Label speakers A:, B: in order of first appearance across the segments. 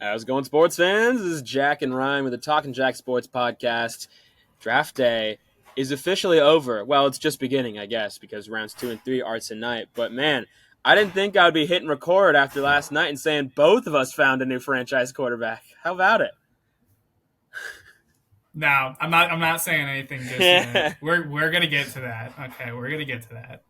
A: How's it going, sports fans? This is Jack and Ryan with the Talking Jack Sports Podcast. Draft day is officially over. Well, it's just beginning, I guess, because rounds 2 and 3 are tonight. But man, I didn't think I would be hitting record after last night and saying both of us found a new franchise quarterback. How about it?
B: No, I'm not saying anything just yet. We're gonna get to that. Okay, we're gonna get to that.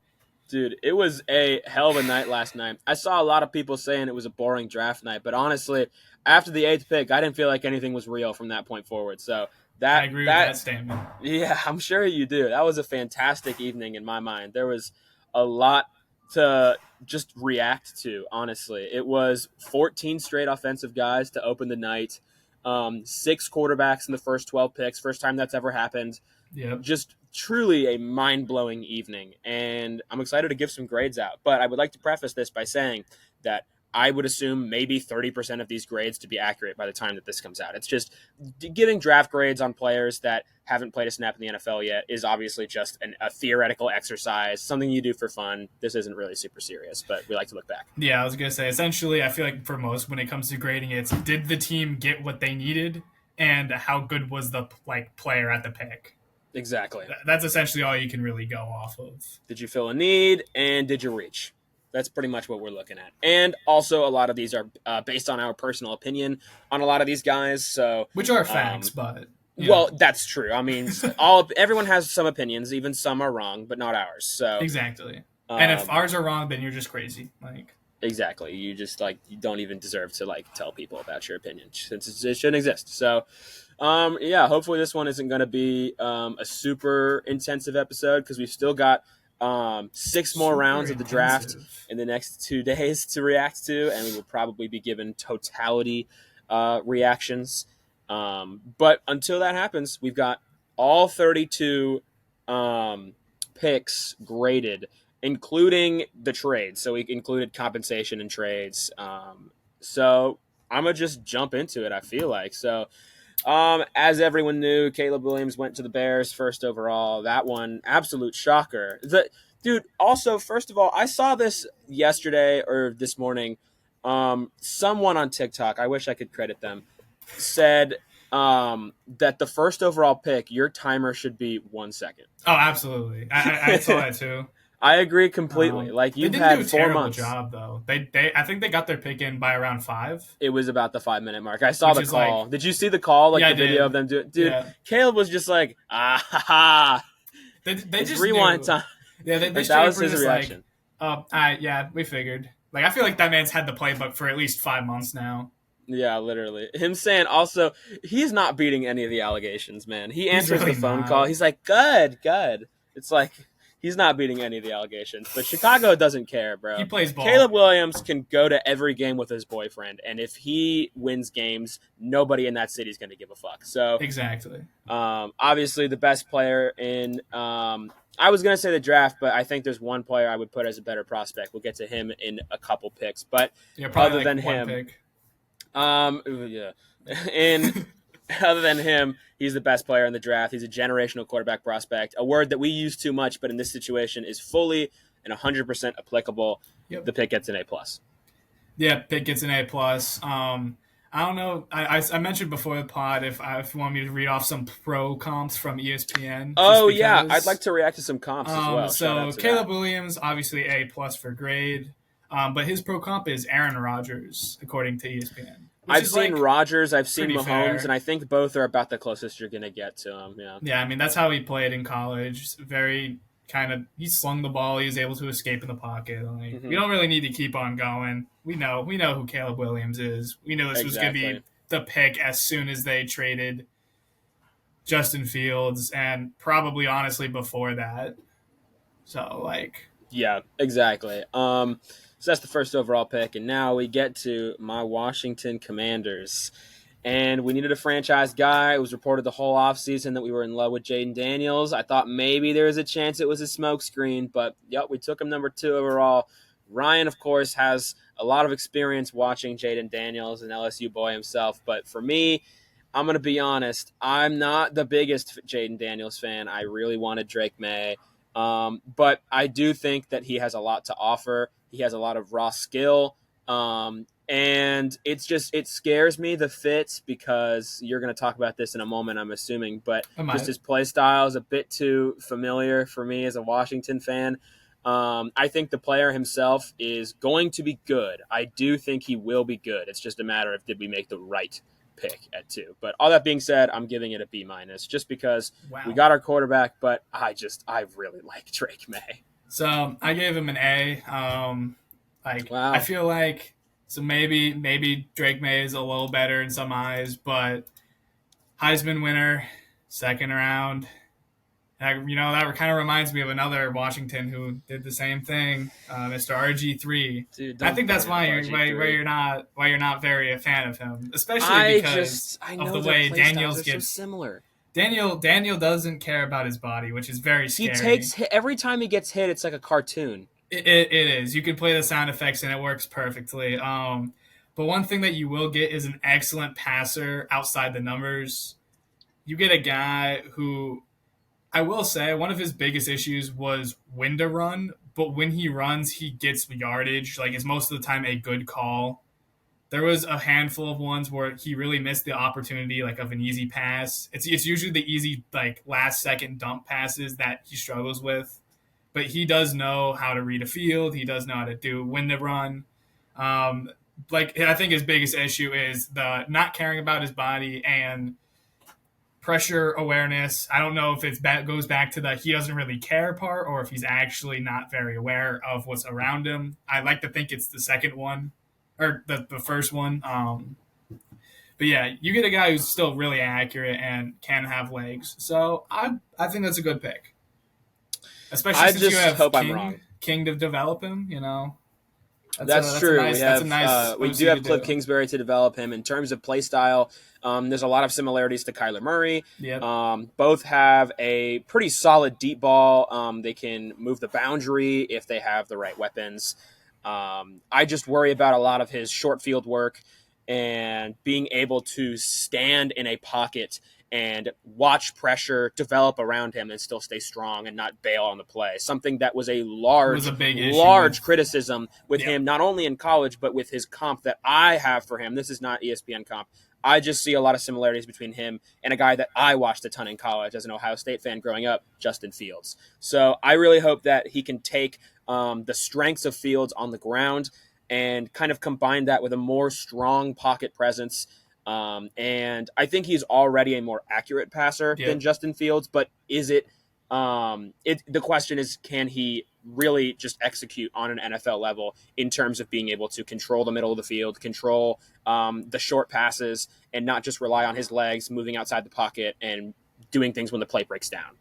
A: Dude, it was a hell of a night last night. I saw a lot of people saying it was a boring draft night, but honestly, after the 8th pick, I didn't feel like anything was real from that point forward. So
B: I agree with that statement.
A: Yeah, I'm sure you do. That was a fantastic evening in my mind. There was a lot to just react to, honestly. It was 14 straight offensive guys to open the night, 6 quarterbacks in the first 12 picks, first time that's ever happened.
B: Yep.
A: Just truly a mind-blowing evening, and I'm excited to give some grades out. But I would like to preface this by saying that I would assume maybe 30% of these grades to be accurate by the time that this comes out. It's just giving draft grades on players that haven't played a snap in the NFL yet is obviously just a theoretical exercise, something you do for fun. This isn't really super serious, but we like to look back.
B: Yeah, I was gonna say, essentially, I feel like for most, when it comes to grading, it's did the team get what they needed, and how good was the player at the pick.
A: Exactly.
B: That's essentially all you can really go off of.
A: Did you fill a need, and did you reach? That's pretty much what we're looking at. And also, a lot of these are based on our personal opinion on a lot of these guys. So,
B: which are facts, but
A: well, that's true. I mean, everyone has some opinions. Even some are wrong, but not ours. So
B: exactly. And if ours are wrong, then you're just crazy.
A: Exactly. You just you don't even deserve to tell people about your opinion since it shouldn't exist. So, yeah, hopefully this one isn't going to be a super intensive episode because we've still got 6 more rounds of the draft in the next 2 days to react to, and we will probably be given totality reactions. But until that happens, we've got all 32 picks graded, including the trades. So we included compensation and trades. So I'm going to just jump into it, I feel like. So as everyone knew, Caleb Williams went to the Bears first overall. That one, absolute shocker. Dude, also, first of all, I saw this yesterday or this morning. Someone on TikTok, I wish I could credit them, said that the first overall pick, your timer should be 1 second.
B: Oh, absolutely. I saw that too.
A: I agree completely. You've had 4 months.
B: Job though. I think they got their pick in by around 5.
A: It was about the 5-minute mark. I saw the call. Did you see the call? The video of them doing? Dude, yeah. Caleb was just like, ah ha ha.
B: They just
A: rewind
B: knew.
A: time.
B: Yeah, they
A: that was his reaction.
B: Yeah, we figured. I feel like that man's had the playbook for at least 5 months now.
A: Yeah, literally. Him saying also, he's not beating any of the allegations, man. He answers the phone call. He's like, good. It's like, he's not beating any of the allegations. But Chicago doesn't care, bro.
B: He plays ball.
A: Caleb Williams can go to every game with his boyfriend, and if he wins games, nobody in that city is going to give a fuck. So
B: exactly.
A: Obviously, the best player in I was going to say the draft, but I think there's one player I would put as a better prospect. We'll get to him in a couple picks. But other than him,
B: pick.
A: Yeah. And other than him, he's the best player in the draft. He's a generational quarterback prospect, a word that we use too much, but in this situation is fully and 100% applicable. Yep. The pick gets an A+.
B: Yeah, pick gets an A+. I don't know. I mentioned before the pod if you want me to read off some pro comps from ESPN.
A: Oh, yeah. I'd like to react to some comps as well.
B: So Caleb Williams, obviously A+ for grade. But his pro comp is Aaron Rodgers, according to ESPN.
A: I've seen Rodgers, I've seen Mahomes, fair. And I think both are about the closest you're going to get to him. Yeah.
B: Yeah, I mean, that's how he played in college. Very he slung the ball. He was able to escape in the pocket. We don't really need to keep on going. We know who Caleb Williams is. We knew this was going to be the pick as soon as they traded Justin Fields, and probably honestly before that. So
A: yeah, exactly. So that's the first overall pick, and now we get to my Washington Commanders. And we needed a franchise guy. It was reported the whole offseason that we were in love with Jayden Daniels. I thought maybe there was a chance it was a smokescreen, but yep, we took him number 2 overall. Ryan, of course, has a lot of experience watching Jayden Daniels, an LSU boy himself. But for me, I'm going to be honest, I'm not the biggest Jayden Daniels fan. I really wanted Drake May. But I do think that he has a lot to offer. He has a lot of raw skill. And And it scares me, the fit, because you're going to talk about this in a moment, I'm assuming, but just his play style is a bit too familiar for me as a Washington fan. I think the player himself is going to be good. I do think he will be good. It's just a matter of did we make the right pick at 2. But all that being said, I'm giving it a B- just because we got our quarterback, but I really like Drake Maye.
B: So I gave him an A. I feel like maybe Drake Maye is a little better in some eyes, but Heisman winner, second round. That kind of reminds me of another Washington who did the same thing, Mr. RG3. Dude, I think that's why you're not very a fan of him, especially because of the way Daniels gets
A: so similar.
B: Daniel doesn't care about his body, which is very scary.
A: He takes every time he gets hit, it's like a cartoon.
B: It is. You can play the sound effects and it works perfectly. But one thing that you will get is an excellent passer outside the numbers. You get a guy who, I will say, one of his biggest issues was when to run, but when he runs, he gets yardage. Like, it's most of the time a good call. There was a handful of ones where he really missed the opportunity, like, of an easy pass. It's usually the easy, like, last-second dump passes that he struggles with. But he does know how to read a field. He does know how to do when to run. I think his biggest issue is the not caring about his body and pressure awareness. I don't know if it goes back to the he doesn't really care part or if he's actually not very aware of what's around him. I like to think it's the second one or the first one. But yeah, you get a guy who's still really accurate and can have legs. So I think that's a good pick. Especially since you have King to develop him,
A: That's true. We do have Cliff Kingsbury to develop him. In terms of play style, there's a lot of similarities to Kyler Murray.
B: Yep.
A: Both have a pretty solid deep ball. They can move the boundary if they have the right weapons. I just worry about a lot of his short field work and being able to stand in a pocket and watch pressure develop around him and still stay strong and not bail on the play. Something that was a large criticism with him, not only in college, but with his comp that I have for him. This is not ESPN comp. I just see a lot of similarities between him and a guy that I watched a ton in college as an Ohio State fan growing up, Justin Fields. So I really hope that he can take the strengths of Fields on the ground and kind of combine that with a more strong pocket presence. And I think he's already a more accurate passer than Justin Fields, but is it, the question is, can he really just execute on an NFL level in terms of being able to control the middle of the field, control, the short passes, and not just rely on his legs moving outside the pocket and doing things when the play breaks down.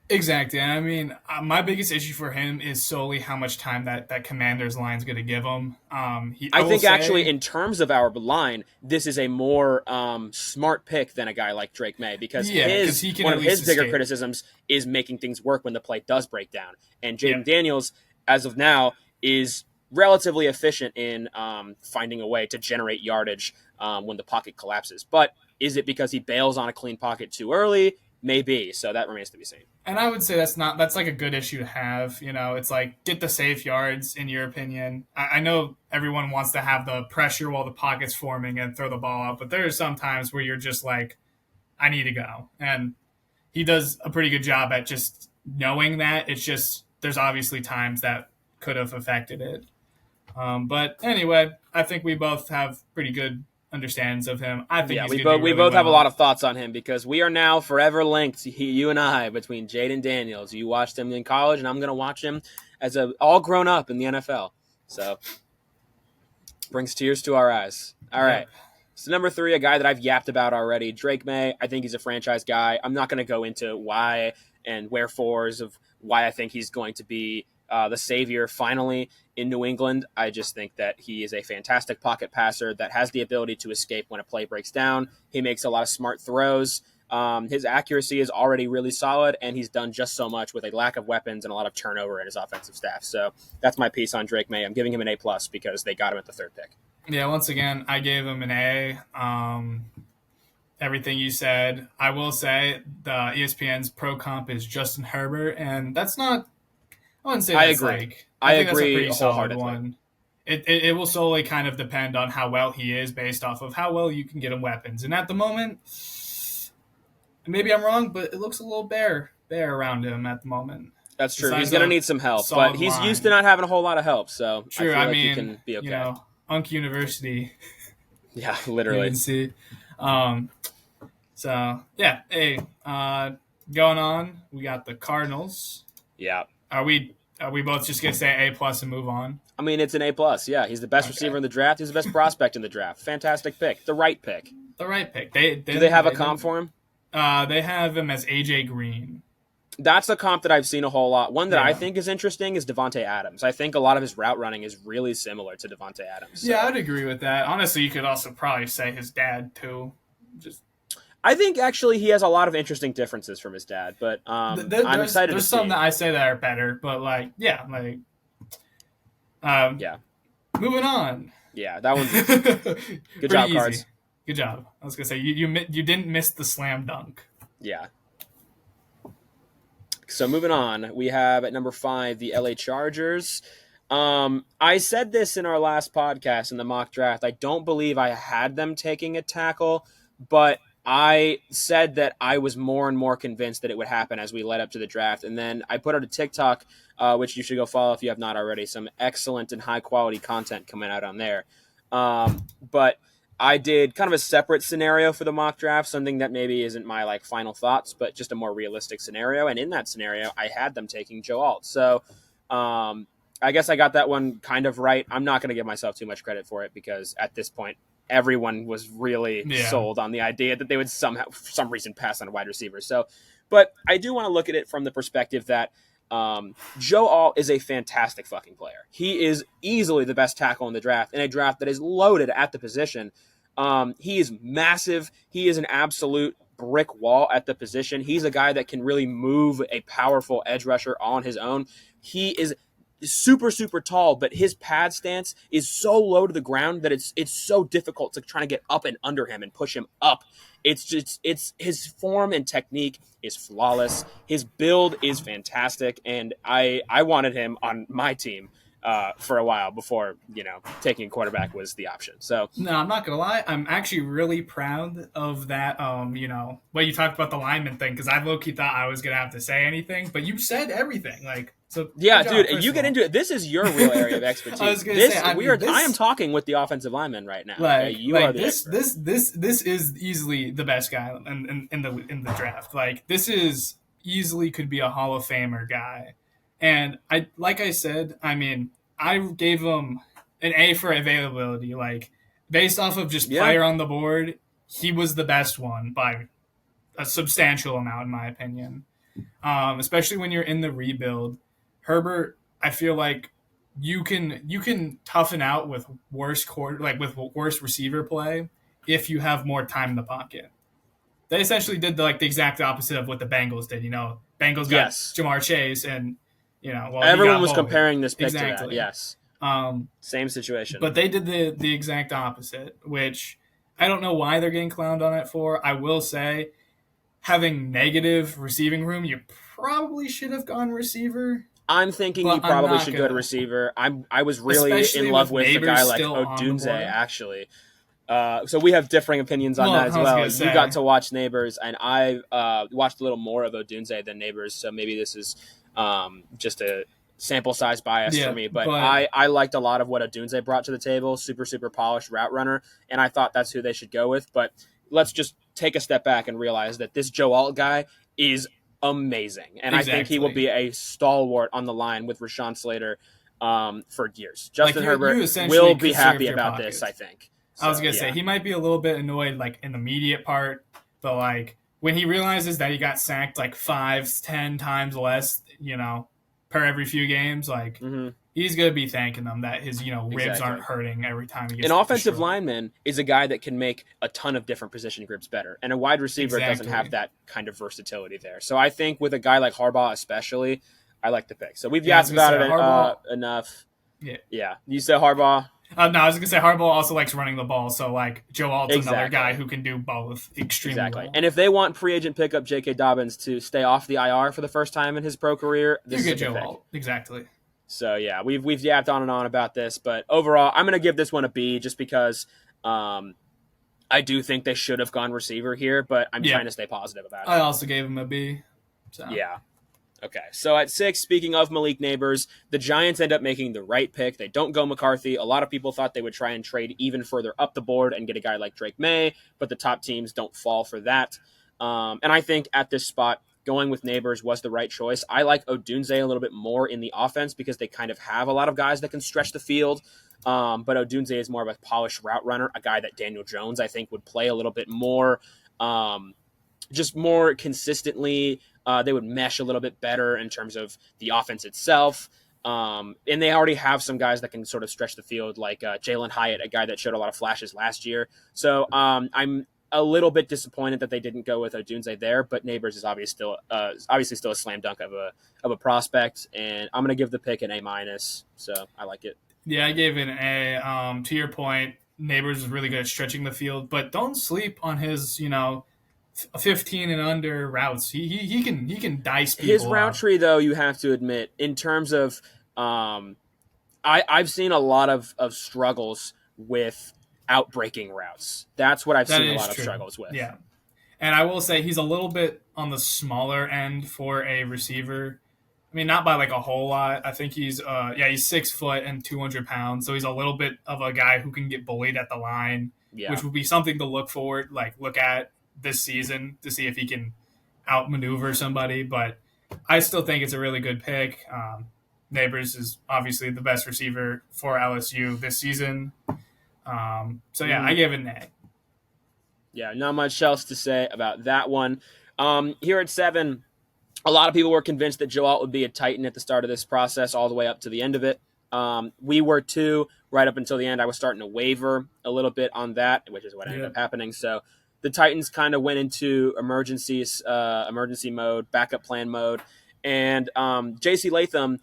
B: Exactly. And I mean, my biggest issue for him is solely how much time that Commanders line is going to give him.
A: I think actually in terms of our line, this is a more smart pick than a guy like Drake Maye because one of his bigger criticisms is making things work when the play does break down. And Jaden Daniels, as of now, is relatively efficient in finding a way to generate yardage when the pocket collapses. But is it because he bails on a clean pocket too early? Maybe. So that remains to be seen.
B: And I would say that's like a good issue to have. It's like get the safe yards, in your opinion. I know everyone wants to have the pressure while the pocket's forming and throw the ball out, but there are some times where you're just like, I need to go. And he does a pretty good job at just knowing that. It's just there's obviously times that could have affected it. But anyway, I think we both have pretty good understands of him. I think
A: we both have a lot of thoughts on him because we are now forever linked, you and I, between Jaden Daniels. You watched him in college, and I'm going to watch him as all grown up in the NFL. So brings tears to our eyes. All right. So number 3, a guy that I've yapped about already, Drake Maye. I think he's a franchise guy. I'm not going to go into why and wherefores of why I think he's going to be the savior finally in New England. I just think that he is a fantastic pocket passer that has the ability to escape when a play breaks down. He makes a lot of smart throws. His accuracy is already really solid, and he's done just so much with a lack of weapons and a lot of turnover in his offensive staff. So that's my piece on Drake Maye. I'm giving him an A+ because they got him at the 3rd pick.
B: Yeah, once again, I gave him an A. Everything you said. I will say the ESPN's pro comp is Justin Herbert, and that's not – I wouldn't say that's
A: I agree. I think agree
B: that's a pretty solid one. it will solely kind of depend on how well he is based off of how well you can get him weapons. And at the moment, maybe I'm wrong, but it looks a little bare around him at the moment.
A: That's true. He's going to need some help, but he's used to not having a whole lot of help, so
B: true.
A: I feel like he can be okay.
B: You know, Unk University.
A: Yeah, literally.
B: UNC. So, yeah. Hey, going on, we got the Cardinals.
A: Yeah.
B: Are we both just going to say A+ and move on?
A: I mean, it's an A+. Yeah, he's the best receiver in the draft. He's the best prospect in the draft. Fantastic pick. The right pick.
B: The right pick.
A: Do they have a comp for him?
B: They have him as AJ Green.
A: That's a comp that I've seen a whole lot. One that I think is interesting is Davante Adams. I think a lot of his route running is really similar to Davante Adams. So.
B: Yeah, I'd agree with that. Honestly, you could also probably say his dad, too.
A: I think, actually, he has a lot of interesting differences from his dad, but I'm excited to see.
B: There's some that I say that are better, but, yeah. Moving on.
A: Yeah, that one's good job,
B: easy.
A: Cards.
B: Good job. I was going to say, you didn't miss the slam dunk.
A: Yeah. So moving on, we have at number 5 the LA Chargers. I said this in our last podcast in the mock draft. I don't believe I had them taking a tackle, but I said that I was more and more convinced that it would happen as we led up to the draft. And then I put out a TikTok, which you should go follow if you have not already. Some excellent and high quality content coming out on there. But I did kind of a separate scenario for the mock draft, something that maybe isn't my final thoughts, but just a more realistic scenario. And in that scenario, I had them taking Joe Alt. So I guess I got that one kind of right. I'm not going to give myself too much credit for it because at this point, everyone was really sold on the idea that they would somehow, for some reason, pass on a wide receiver. So, but I do want to look at it from the perspective that Joe Alt is a fantastic fucking player. He is easily the best tackle in the draft, in a draft that is loaded at the position. He is massive. He is an absolute brick wall at the position. He's a guy that can really move a powerful edge rusher on his own. He is super, super tall, but his pad stance is so low to the ground that it's so difficult to try to get up and under him and push him up. It's his form and technique is flawless. His build is fantastic, and I wanted him on my team for a while before taking a quarterback was the option. So
B: no, I'm not gonna lie, I'm actually really proud of that. What you talked about the lineman thing, because I low-key thought I was gonna have to say anything, but you said everything. So
A: yeah, dude, you get into it. This is your real area of expertise. I was gonna say, I am talking with the offensive lineman right now.
B: This is easily the best guy in the draft. This is easily could be a Hall of Famer guy. And I gave him an A for availability. Based off of just player on the board, he was the best one by a substantial amount, in my opinion. Especially when you're in the rebuild. Herbert, I feel like you can toughen out with worse receiver play if you have more time in the pocket. They essentially did the exact opposite of what the Bengals did. Bengals got Jamar Chase, and
A: everyone was comparing this pick to that. Yes, same situation.
B: But they did the exact opposite, which I don't know why they're getting clowned on it for. I will say, having negative receiving room, you probably should have gone receiver.
A: I'm thinking you probably should go to receiver. I was really in love with a guy like Odunze, actually. So we have differing opinions on that as well. You got to watch Neighbors, and I watched a little more of Odunze than Neighbors, so maybe this is just a sample size bias for me. But I liked a lot of what Odunze brought to the table. Super, super polished route runner, and I thought that's who they should go with. But let's just take a step back and realize that this Joe Alt guy is amazing, and I think he will be a stalwart on the line with Rashawn Slater for years. Justin Herbert will be happy about this, I think.
B: So, I was gonna say he might be a little bit annoyed in the immediate part, but when he realizes that he got sacked 5-10 times less, per every few games, he's gonna be thanking them that his ribs aren't hurting every time he gets.
A: An offensive lineman is a guy that can make a ton of different position groups better, and a wide receiver doesn't have that kind of versatility there. So I think with a guy like Harbaugh, especially, I like the pick. So we've yapped about it enough. Yeah. You said Harbaugh.
B: No, I was gonna say Harbaugh also likes running the ball, so Joe Alt's another guy who can do both extremely well.
A: And if they want free agent pickup J.K. Dobbins to stay off the IR for the first time in his pro career, this is a
B: Joe Alt. Exactly.
A: So yeah, we've yapped on and on about this, but overall, I'm gonna give this one a B just because I do think they should have gone receiver here, but I'm trying to stay positive about it.
B: I also gave him a B. So.
A: Yeah. Okay, so at 6, speaking of Malik Nabers, the Giants end up making the right pick. They don't go McCarthy. A lot of people thought they would try and trade even further up the board and get a guy like Drake May, but the top teams don't fall for that. And I think at this spot, going with Nabers was the right choice. I like Odunze a little bit more in the offense because they kind of have a lot of guys that can stretch the field. But Odunze is more of a polished route runner, a guy that Daniel Jones, I think, would play a little bit more, just more consistently. They would mesh a little bit better in terms of the offense itself. And they already have some guys that can sort of stretch the field, like Jalen Hyatt, a guy that showed a lot of flashes last year. So I'm a little bit disappointed that they didn't go with Odunze there, but Nabers is obviously still a slam dunk of a prospect, and I'm going to give the pick an A-. So I like it.
B: Yeah, I gave it an A. To your point, Nabers is really good at stretching the field, but don't sleep on his 15 and under routes. He can dice people.
A: His route tree, though, you have to admit, in terms of I've seen a lot of struggles with outbreaking routes. That's what I've seen a lot of struggles with.
B: Yeah. And I will say he's a little bit on the smaller end for a receiver. I mean, not by like a whole lot. I think he's 6 foot and 200 pounds. So he's a little bit of a guy who can get bullied at the line, which would be something to look at this season to see if he can outmaneuver somebody. But I still think it's a really good pick. Nabers is obviously the best receiver for LSU this season. I gave it an A.
A: Yeah, not much else to say about that one. Here at 7, a lot of people were convinced that Joe Alt would be a Titan at the start of this process all the way up to the end of it. We were too, right up until the end. I was starting to waver a little bit on that, which is what ended up happening. So the Titans kind of went into emergency mode, backup plan mode. And J.C. Latham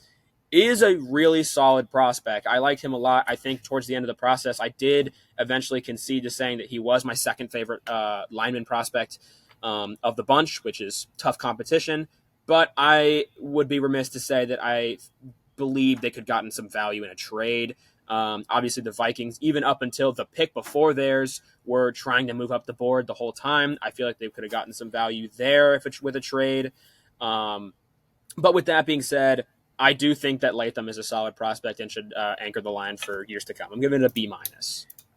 A: is a really solid prospect. I liked him a lot. I think towards the end of the process, I did eventually concede to saying that he was my second favorite lineman prospect of the bunch, which is tough competition. But I would be remiss to say that I believe they could have gotten some value in a trade. Obviously, the Vikings, even up until the pick before theirs, were trying to move up the board the whole time. I feel like they could have gotten some value there with a trade. But with that being said, I do think that Latham is a solid prospect and should anchor the line for years to come. I'm giving it a B-.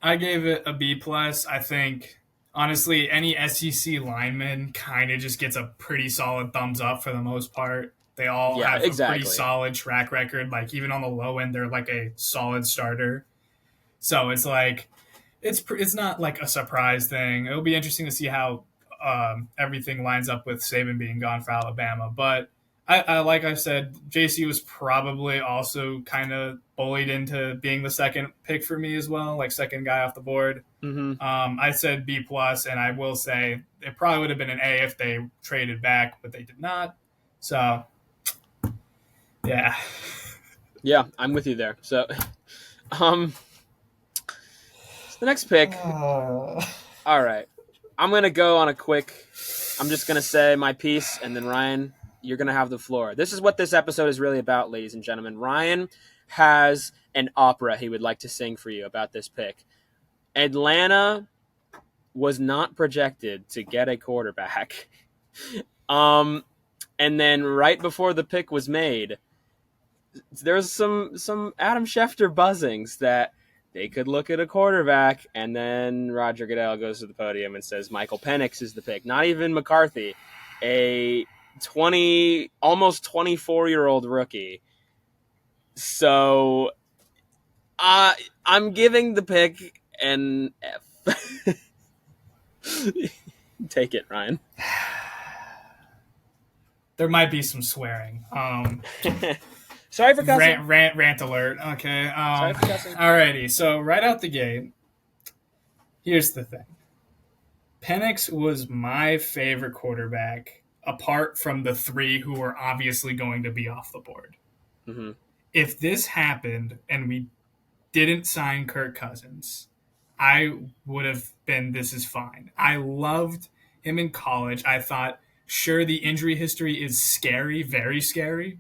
B: I gave it a B+. I think, honestly, any SEC lineman kind of just gets a pretty solid thumbs up for the most part. They all have a pretty solid track record. Like, even on the low end, they're like a solid starter. So it's like, it's not like a surprise thing. It'll be interesting to see how everything lines up with Saban being gone for Alabama. But I like I said, JC was probably also kind of bullied into being the second pick for me as well, like second guy off the board.
A: Mm-hmm.
B: I said B+, and I will say it probably would have been an A if they traded back, but they did not. So, yeah.
A: Yeah, I'm with you there. So, the next pick. All right. I'm going to go on I'm just going to say my piece, and then Ryan, you're going to have the floor. This is what this episode is really about, ladies and gentlemen. Ryan has an opera he would like to sing for you about this pick. Atlanta was not projected to get a quarterback. And then right before the pick was made, there's some Adam Schefter buzzings that they could look at a quarterback, and then Roger Goodell goes to the podium and says Michael Penix is the pick. Not even McCarthy, a almost 24-year-old rookie. So I'm giving the pick an F. Take it, Ryan.
B: There might be some swearing.
A: Sorry for cussing.
B: Rant alert. Okay. Sorry for cussing. Alrighty. So right out the gate, here's the thing. Penix was my favorite quarterback, apart from the 3 who were obviously going to be off the board.
A: Mm-hmm.
B: If this happened and we didn't sign Kirk Cousins, I would have been, this is fine. I loved him in college. I thought, sure, the injury history is scary, very scary,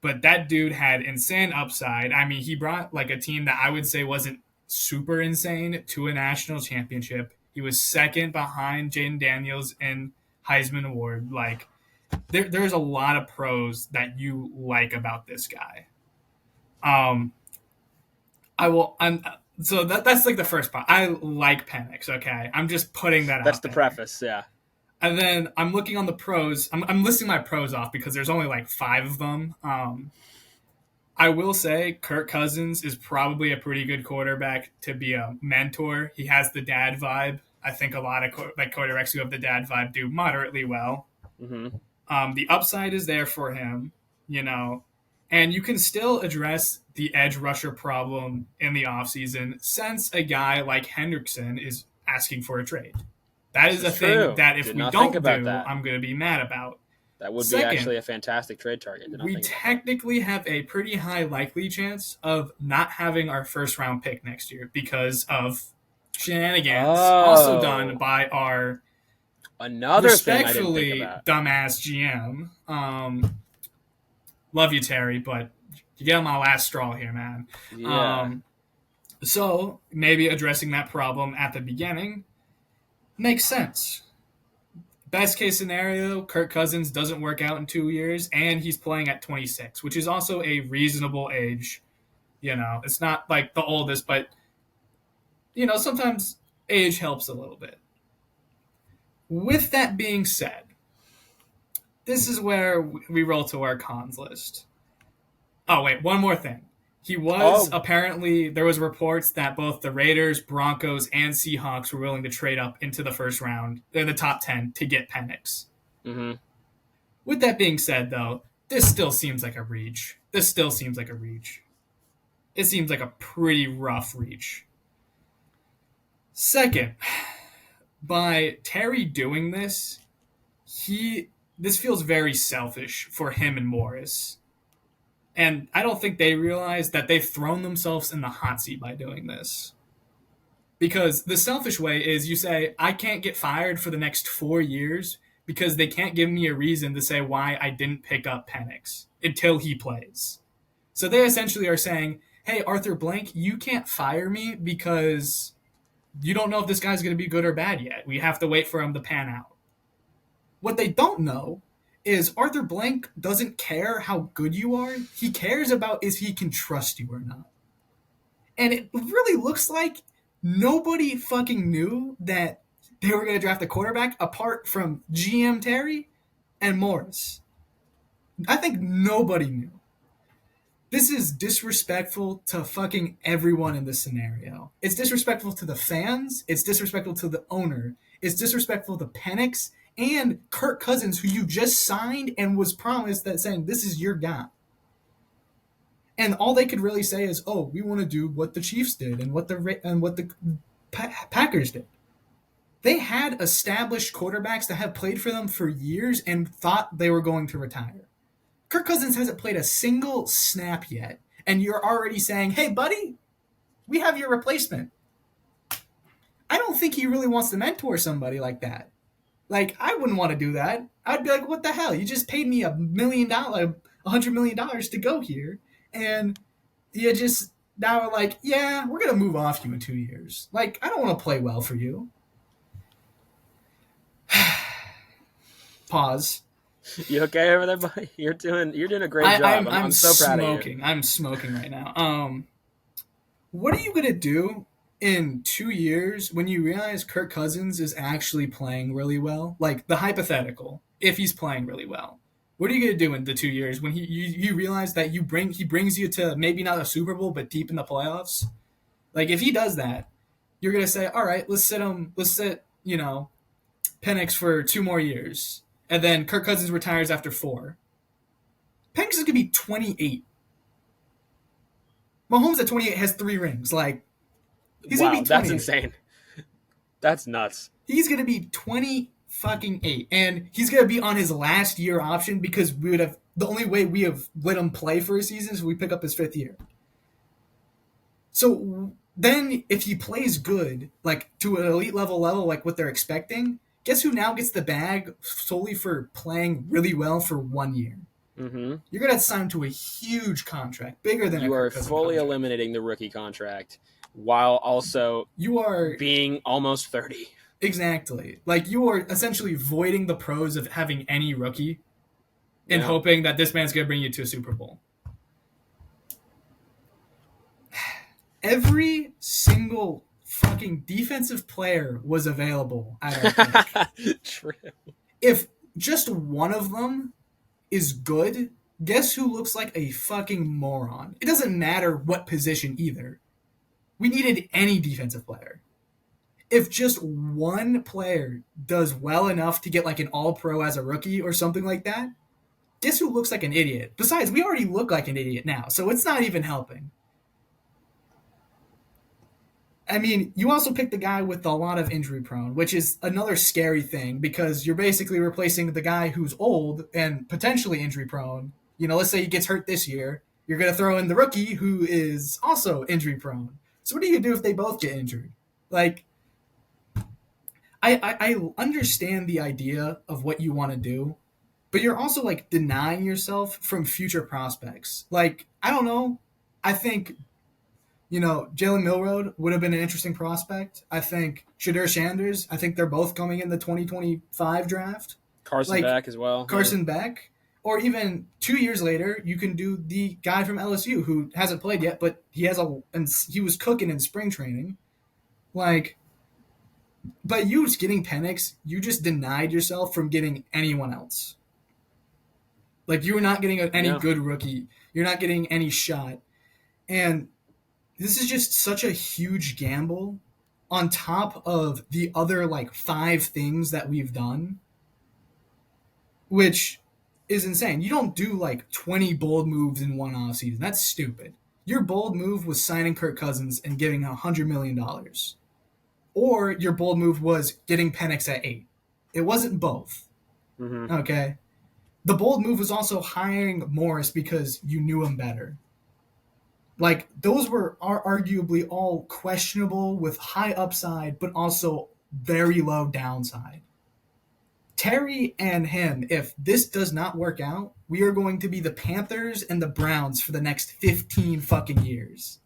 B: But that dude had insane upside. I mean, he brought like a team that I would say wasn't super insane to a national championship. He was second behind Jaden Daniels in Heisman Award. Like, there's a lot of pros that you like about this guy. That's like the first part. I like Penix. Okay, I'm just putting that.
A: That's
B: out
A: the
B: there.
A: preface, yeah.
B: And then I'm looking on the pros. I'm listing my pros off because there's only like 5 of them. I will say Kirk Cousins is probably a pretty good quarterback to be a mentor. He has the dad vibe. I think a lot of quarterbacks who have the dad vibe do moderately well.
A: Mm-hmm.
B: The upside is there for him, and you can still address the edge rusher problem in the offseason since a guy like Hendrickson is asking for a trade. That is a thing that if we don't do, I'm going to be mad about.
A: That would be actually a fantastic trade target.
B: We technically have a pretty high likely chance of not having our first round pick next year because of shenanigans also done by our respectfully dumbass GM. Love you, Terry, but you get on my last straw here, man.
A: Yeah.
B: So maybe addressing that problem at the beginning makes sense. Best case scenario, Kirk Cousins doesn't work out in 2 years, and he's playing at 26, which is also a reasonable age. It's not like the oldest, but, sometimes age helps a little bit. With that being said, this is where we roll to our cons list. Oh, wait, one more thing. He was apparently, there was reports that both the Raiders, Broncos, and Seahawks were willing to trade up into the first round, in the top 10, to get Penix.
A: Mm-hmm.
B: With that being said, though, this still seems like a reach. It seems like a pretty rough reach. Second, by Terry doing this, this feels very selfish for him and Morris. And I don't think they realize that they've thrown themselves in the hot seat by doing this. Because the selfish way is you say, I can't get fired for the next 4 years because they can't give me a reason to say why I didn't pick up Penix until he plays. So they essentially are saying, hey, Arthur Blank, you can't fire me because you don't know if this guy's going to be good or bad yet. We have to wait for him to pan out. What they don't know is Arthur Blank doesn't care how good you are. He cares about if he can trust you or not. And it really looks like nobody fucking knew that they were going to draft a quarterback apart from GM Terry and Morris. I think nobody knew. This is disrespectful to fucking everyone in this scenario. It's disrespectful to the fans. It's disrespectful to the owner. It's disrespectful to Penix and Kirk Cousins, who you just signed and was promised that saying, this is your guy. And all they could really say is, oh, we want to do what the Chiefs did and what the Packers did. They had established quarterbacks that have played for them for years and thought they were going to retire. Kirk Cousins hasn't played a single snap yet, and you're already saying, hey, buddy, we have your replacement. I don't think he really wants to mentor somebody like that. Like, I wouldn't want to do that. I'd be like, what the hell? You just paid me $100 million to go here, and you just now are like, yeah, we're going to move off you in 2 years. Like, I don't want to play well for you. Pause.
A: You okay over there, buddy? You're doing a great job. I'm so proud of you.
B: I'm smoking right now. What are you going to do in 2 years when you realize Kirk Cousins is actually playing really well? Like, the hypothetical, if he's playing really well. What are you going to do in the 2 years when you realize that he brings you to maybe not a Super Bowl, but deep in the playoffs? Like, if he does that, you're going to say, all right, let's sit Penix for 2 more years. And then Kirk Cousins retires after 4. Penix is going to be 28. Mahomes at 28 has 3 rings. Like, he's going to be 28.
A: That's insane. That's nuts.
B: He's going to be 28, and he's going to be on his last year option because the only way we have let him play for a season is we pick up his 5th year. So then if he plays good, like to an elite level, like what they're expecting, guess who now gets the bag solely for playing really well for 1 year?
A: Mm-hmm.
B: You're going to sign him to a huge contract, bigger than
A: you are
B: Kirk Cousins
A: fully
B: contract.
A: eliminating the rookie contract while also
B: you are
A: being almost 30.
B: Exactly. Like, you are essentially voiding the pros of having any rookie and
A: Yeah.
B: hoping that this man's going to bring you to a Super Bowl. Every single fucking defensive player was available at our pick.
A: True.
B: If just one of them is good, guess who looks like a fucking moron? It doesn't matter what position either. We needed any defensive player. If just one player does well enough to get like an all-pro as a rookie or something like that, guess who looks like an idiot? Besides, we already look like an idiot now, so it's not even helping. I mean, you also picked the guy with a lot of injury prone, which is another scary thing because you're basically replacing the guy who's old and potentially injury prone. You know, let's say he gets hurt this year. You're going to throw in the rookie who is also injury prone. So what do you do if they both get injured? Like, I understand the idea of what you want to do, but you're also like denying yourself from future prospects. Like, I don't know. I think, Jalen Milroe would have been an interesting prospect. I think Shedeur Sanders, I think they're both coming in the 2025 draft.
A: Carson Beck as well.
B: Carson Beck. Or even 2 years later, you can do the guy from LSU who hasn't played yet, but he was cooking in spring training. Like, but you just getting Penix, you just denied yourself from getting anyone else. Like, you were not getting any good rookie. You're not getting any shot. And this is just such a huge gamble on top of the other, like, 5 things that we've done, which is insane. You don't do, like, 20 bold moves in one offseason. That's stupid. Your bold move was signing Kirk Cousins and giving $100 million. Or your bold move was getting Penix at 8. It wasn't both.
A: Mm-hmm.
B: Okay? The bold move was also hiring Morris because you knew him better. Like, those are arguably all questionable with high upside, but also very low downside. Terry and him, if this does not work out, we are going to be the Panthers and the Browns for the next 15 fucking years.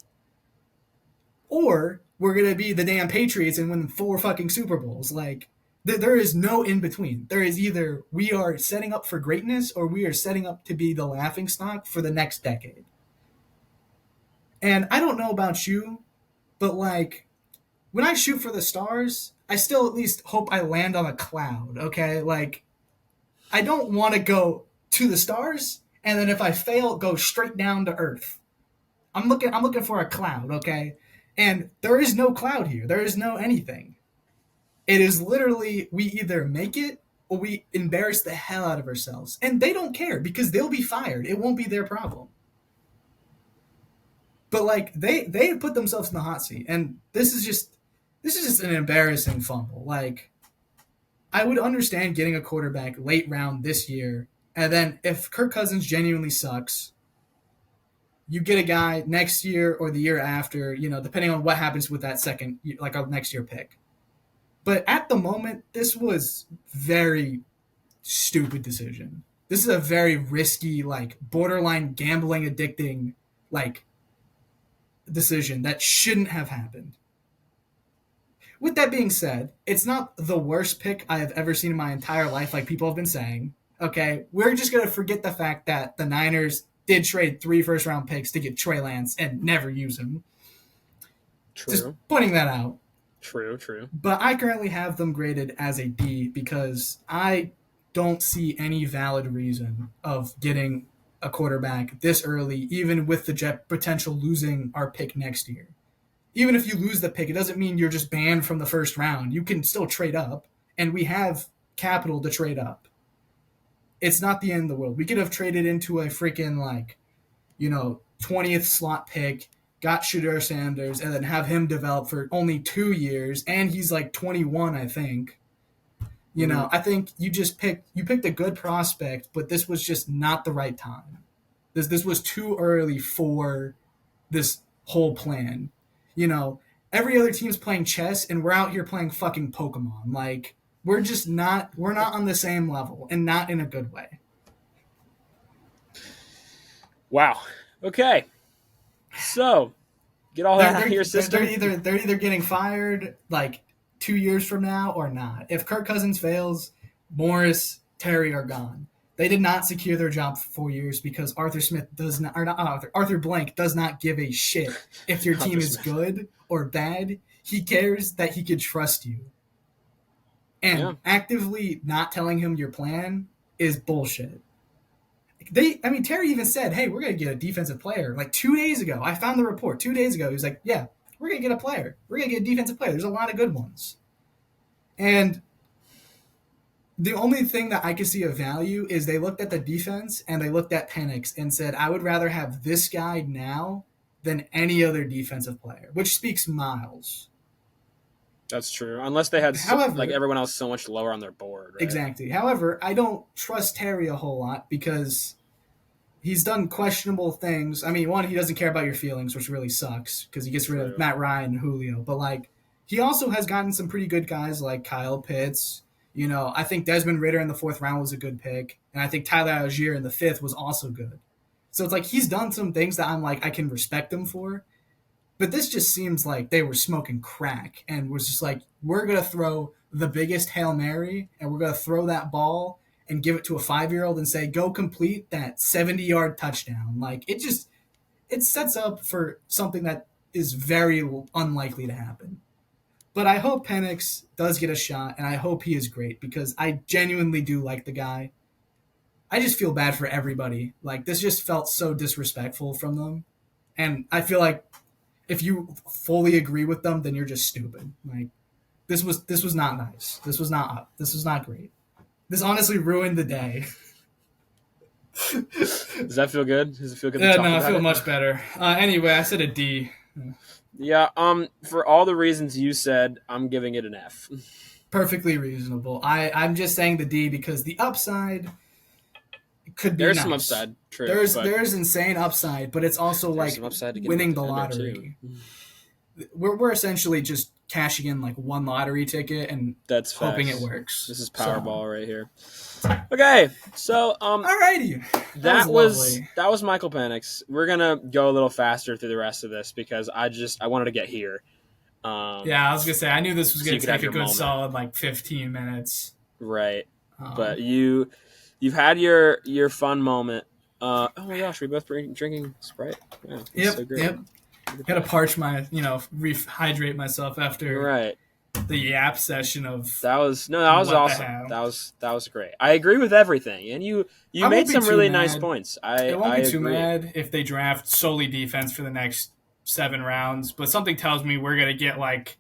B: Or we're going to be the damn Patriots and win 4 fucking Super Bowls. Like, there is no in between. There is either we are setting up for greatness or we are setting up to be the laughingstock for the next decade. And I don't know about you, but, like, when I shoot for the stars, I still at least hope I land on a cloud, okay? Like, I don't want to go to the stars, and then if I fail, go straight down to earth. I'm looking for a cloud, okay? And there is no cloud here. There is no anything. It is literally we either make it or we embarrass the hell out of ourselves. And they don't care because they'll be fired. It won't be their problem. But, like, they put themselves in the hot seat, and this is just an embarrassing fumble. Like, I would understand getting a quarterback late round this year, and then if Kirk Cousins genuinely sucks, you get a guy next year or the year after, depending on what happens with that second, like, a next year pick. But at the moment, this was very stupid decision. This is a very risky, like, borderline gambling addicting, like, decision that shouldn't have happened. With that being said, it's not the worst pick I have ever seen in my entire life, like people have been saying. Okay, we're just going to forget the fact that the Niners did trade 3 first-round picks to get Trey Lance and never use him.
A: True.
B: Just pointing that out.
A: True.
B: But I currently have them graded as a D because I don't see any valid reason of getting a quarterback this early, even with the potential losing our pick next year. Even if you lose the pick, it doesn't mean you're just banned from the first round. You can still trade up, and we have capital to trade up. It's not the end of the world. We could have traded into a freaking, 20th slot pick, got Shedeur Sanders, and then have him develop for only 2 years, and he's like 21, I think. I think you picked a good prospect, but this was just not the right time. This was too early for this whole plan. Every other team's playing chess, and we're out here playing fucking Pokemon. Like, we're not on the same level, and not in a good way.
A: Wow. Okay. So get all that out of your system.
B: They're either getting fired like 2 years from now or not. If Kirk Cousins fails, Morris, Terry are gone. They did not secure their job for 4 years because Arthur Blank does not give a shit if your team is good or bad. He cares that he could trust you. And actively not telling him your plan is bullshit. Terry even said, hey, we're going to get a defensive player. Like 2 days ago, I found the report 2 days ago. He was like, yeah, we're going to get a player. We're going to get a defensive player. There's a lot of good ones. And the only thing that I could see of value is they looked at the defense and they looked at Penix and said, I would rather have this guy now than any other defensive player, which speaks miles.
A: That's true. Unless they had like everyone else so much lower on their board. Right?
B: Exactly. However, I don't trust Terry a whole lot because he's done questionable things. I mean, one, he doesn't care about your feelings, which really sucks because he gets rid of Matt Ryan and Julio. But like, he also has gotten some pretty good guys like Kyle Pitts. You know, I think Desmond Ridder in the 4th round was a good pick, and I think Tyler Algier in the 5th was also good. So it's like he's done some things that I'm like I can respect him for. But this just seems like they were smoking crack and was just like, we're going to throw the biggest Hail Mary and we're going to throw that ball and give it to a 5-year-old and say, go complete that 70-yard touchdown. Like, it sets up for something that is very unlikely to happen. But I hope Penix does get a shot, and I hope he is great because I genuinely do like the guy. I just feel bad for everybody. Like, this just felt so disrespectful from them. And I feel like if you fully agree with them, then you're just stupid. Like, this was not nice. This was not great. This honestly ruined the day.
A: Does that feel good? Does it feel good?
B: No, I feel much better. Anyway, I said a D.
A: Yeah. For all the reasons you said, I'm giving it an F.
B: Perfectly reasonable. I'm just saying the D because the upside could be
A: There's
B: nice.
A: Some upside. True.
B: There's insane upside, but it's also like winning the lottery. We're essentially just cashing in like one lottery ticket and
A: that's
B: hoping it works.
A: This is Powerball right here. Okay, so
B: alrighty,
A: that was Michael Penix. We're gonna go a little faster through the rest of this because I wanted to get here.
B: Yeah, I was gonna say I knew this was gonna take a good solid like 15 minutes.
A: Right, but you've had your fun moment. Oh my gosh, we both drinking Sprite. Yeah,
B: yep,
A: so great.
B: Yep. Got to parch rehydrate myself after the yap session of
A: that was awesome. That was great. I agree with everything, and you made some really nice points. I
B: won't be too
A: agree.
B: mad if they draft solely defense for the next 7 rounds, but something tells me we're gonna get like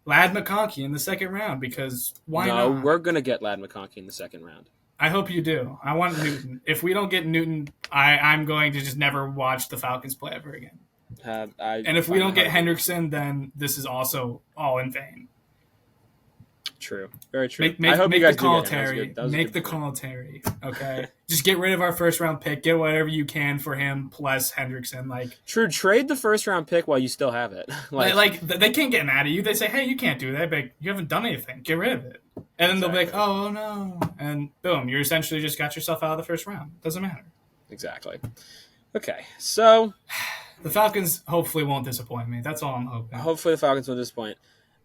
B: Ladd McConkey in the 2nd round because why not?
A: No, we're gonna get Ladd McConkey in the 2nd round.
B: I hope you do. I want Newton. If we don't get Newton, I'm going to just never watch the Falcons play ever again. And if we don't get Hendrickson, then this is also all in vain.
A: True. Very true.
B: I hope you guys do get him. Make the call, Terry. Okay. Just get rid of our 1st round pick. Get whatever you can for him plus Hendrickson.
A: True. Trade the 1st round pick while you still have it.
B: They can't get mad at you. They say, hey, you can't do that. But you haven't done anything. Get rid of it. And then they'll be like, oh, no. And boom, you essentially just got yourself out of the 1st round. Doesn't matter.
A: Exactly. Okay. So
B: the Falcons hopefully won't disappoint me. That's all I'm hoping.
A: Hopefully the Falcons won't disappoint.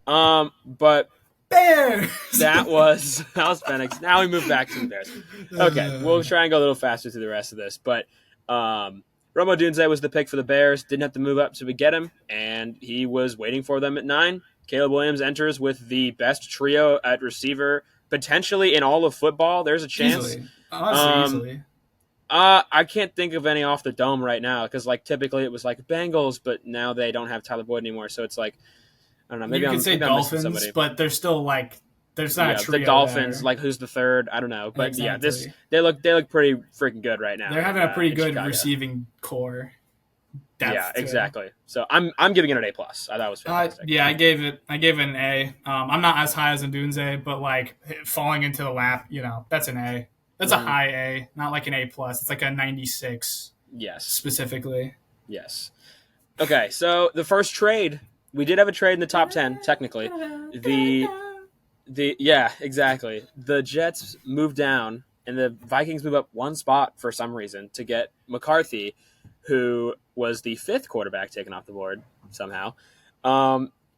A: But
B: Bears!
A: that was Penix. Now we move back to the Bears. Okay, we'll try and go a little faster through the rest of this. But Rome Odunze was the pick for the Bears. Didn't have to move up to get him, and he was waiting for them at 9. Caleb Williams enters with the best trio at receiver potentially in all of football. There's a chance.
B: Easily. Honestly, easily.
A: I can't think of any off the dome right now because typically it was Bengals, but now they don't have Tyler Boyd anymore. So it's I don't know. Maybe
B: you can say Dolphins, but they're still there's not a trio
A: the Dolphins.
B: there.
A: Who's the 3rd? I don't know, but
B: exactly.
A: They look pretty freaking good right now.
B: They're having a pretty good receiving core.
A: Yeah, exactly. So I'm giving it an A+. I thought it was fantastic.
B: I gave it an A. I'm not as high as Odunze, but falling into the lap, that's an A. That's a high A, not like an A+. It's like a 96.
A: Yes.
B: Specifically.
A: Yes. Okay, so the first trade, we did have a trade in the top 10, technically. Yeah, exactly. The Jets moved down, and the Vikings move up 1 spot for some reason to get McCarthy. who was the 5th quarterback taken off the board somehow.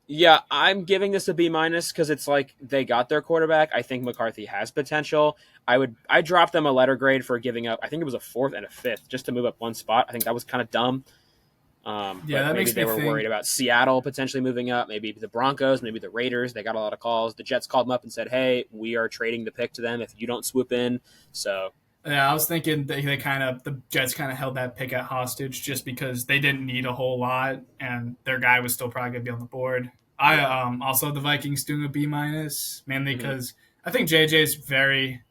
A: Yeah, I'm giving this a B minus because it's like they got their quarterback. I think McCarthy has potential. I dropped them a letter grade for giving up. I think it was a 4th and a 5th just to move up one spot. I think that was kind of dumb.
B: Yeah,
A: but
B: that
A: maybe
B: makes
A: they
B: me
A: were
B: think...
A: worried about Seattle potentially moving up. Maybe the Broncos, maybe the Raiders. They got a lot of calls. The Jets called them up and said, "Hey, we are trading the pick to them if you don't swoop in." So
B: yeah, I was thinking the Jets kind of held that pick at hostage just because they didn't need a whole lot, and their guy was still probably going to be on the board. I also the Vikings doing a B minus mainly because I think JJ is very,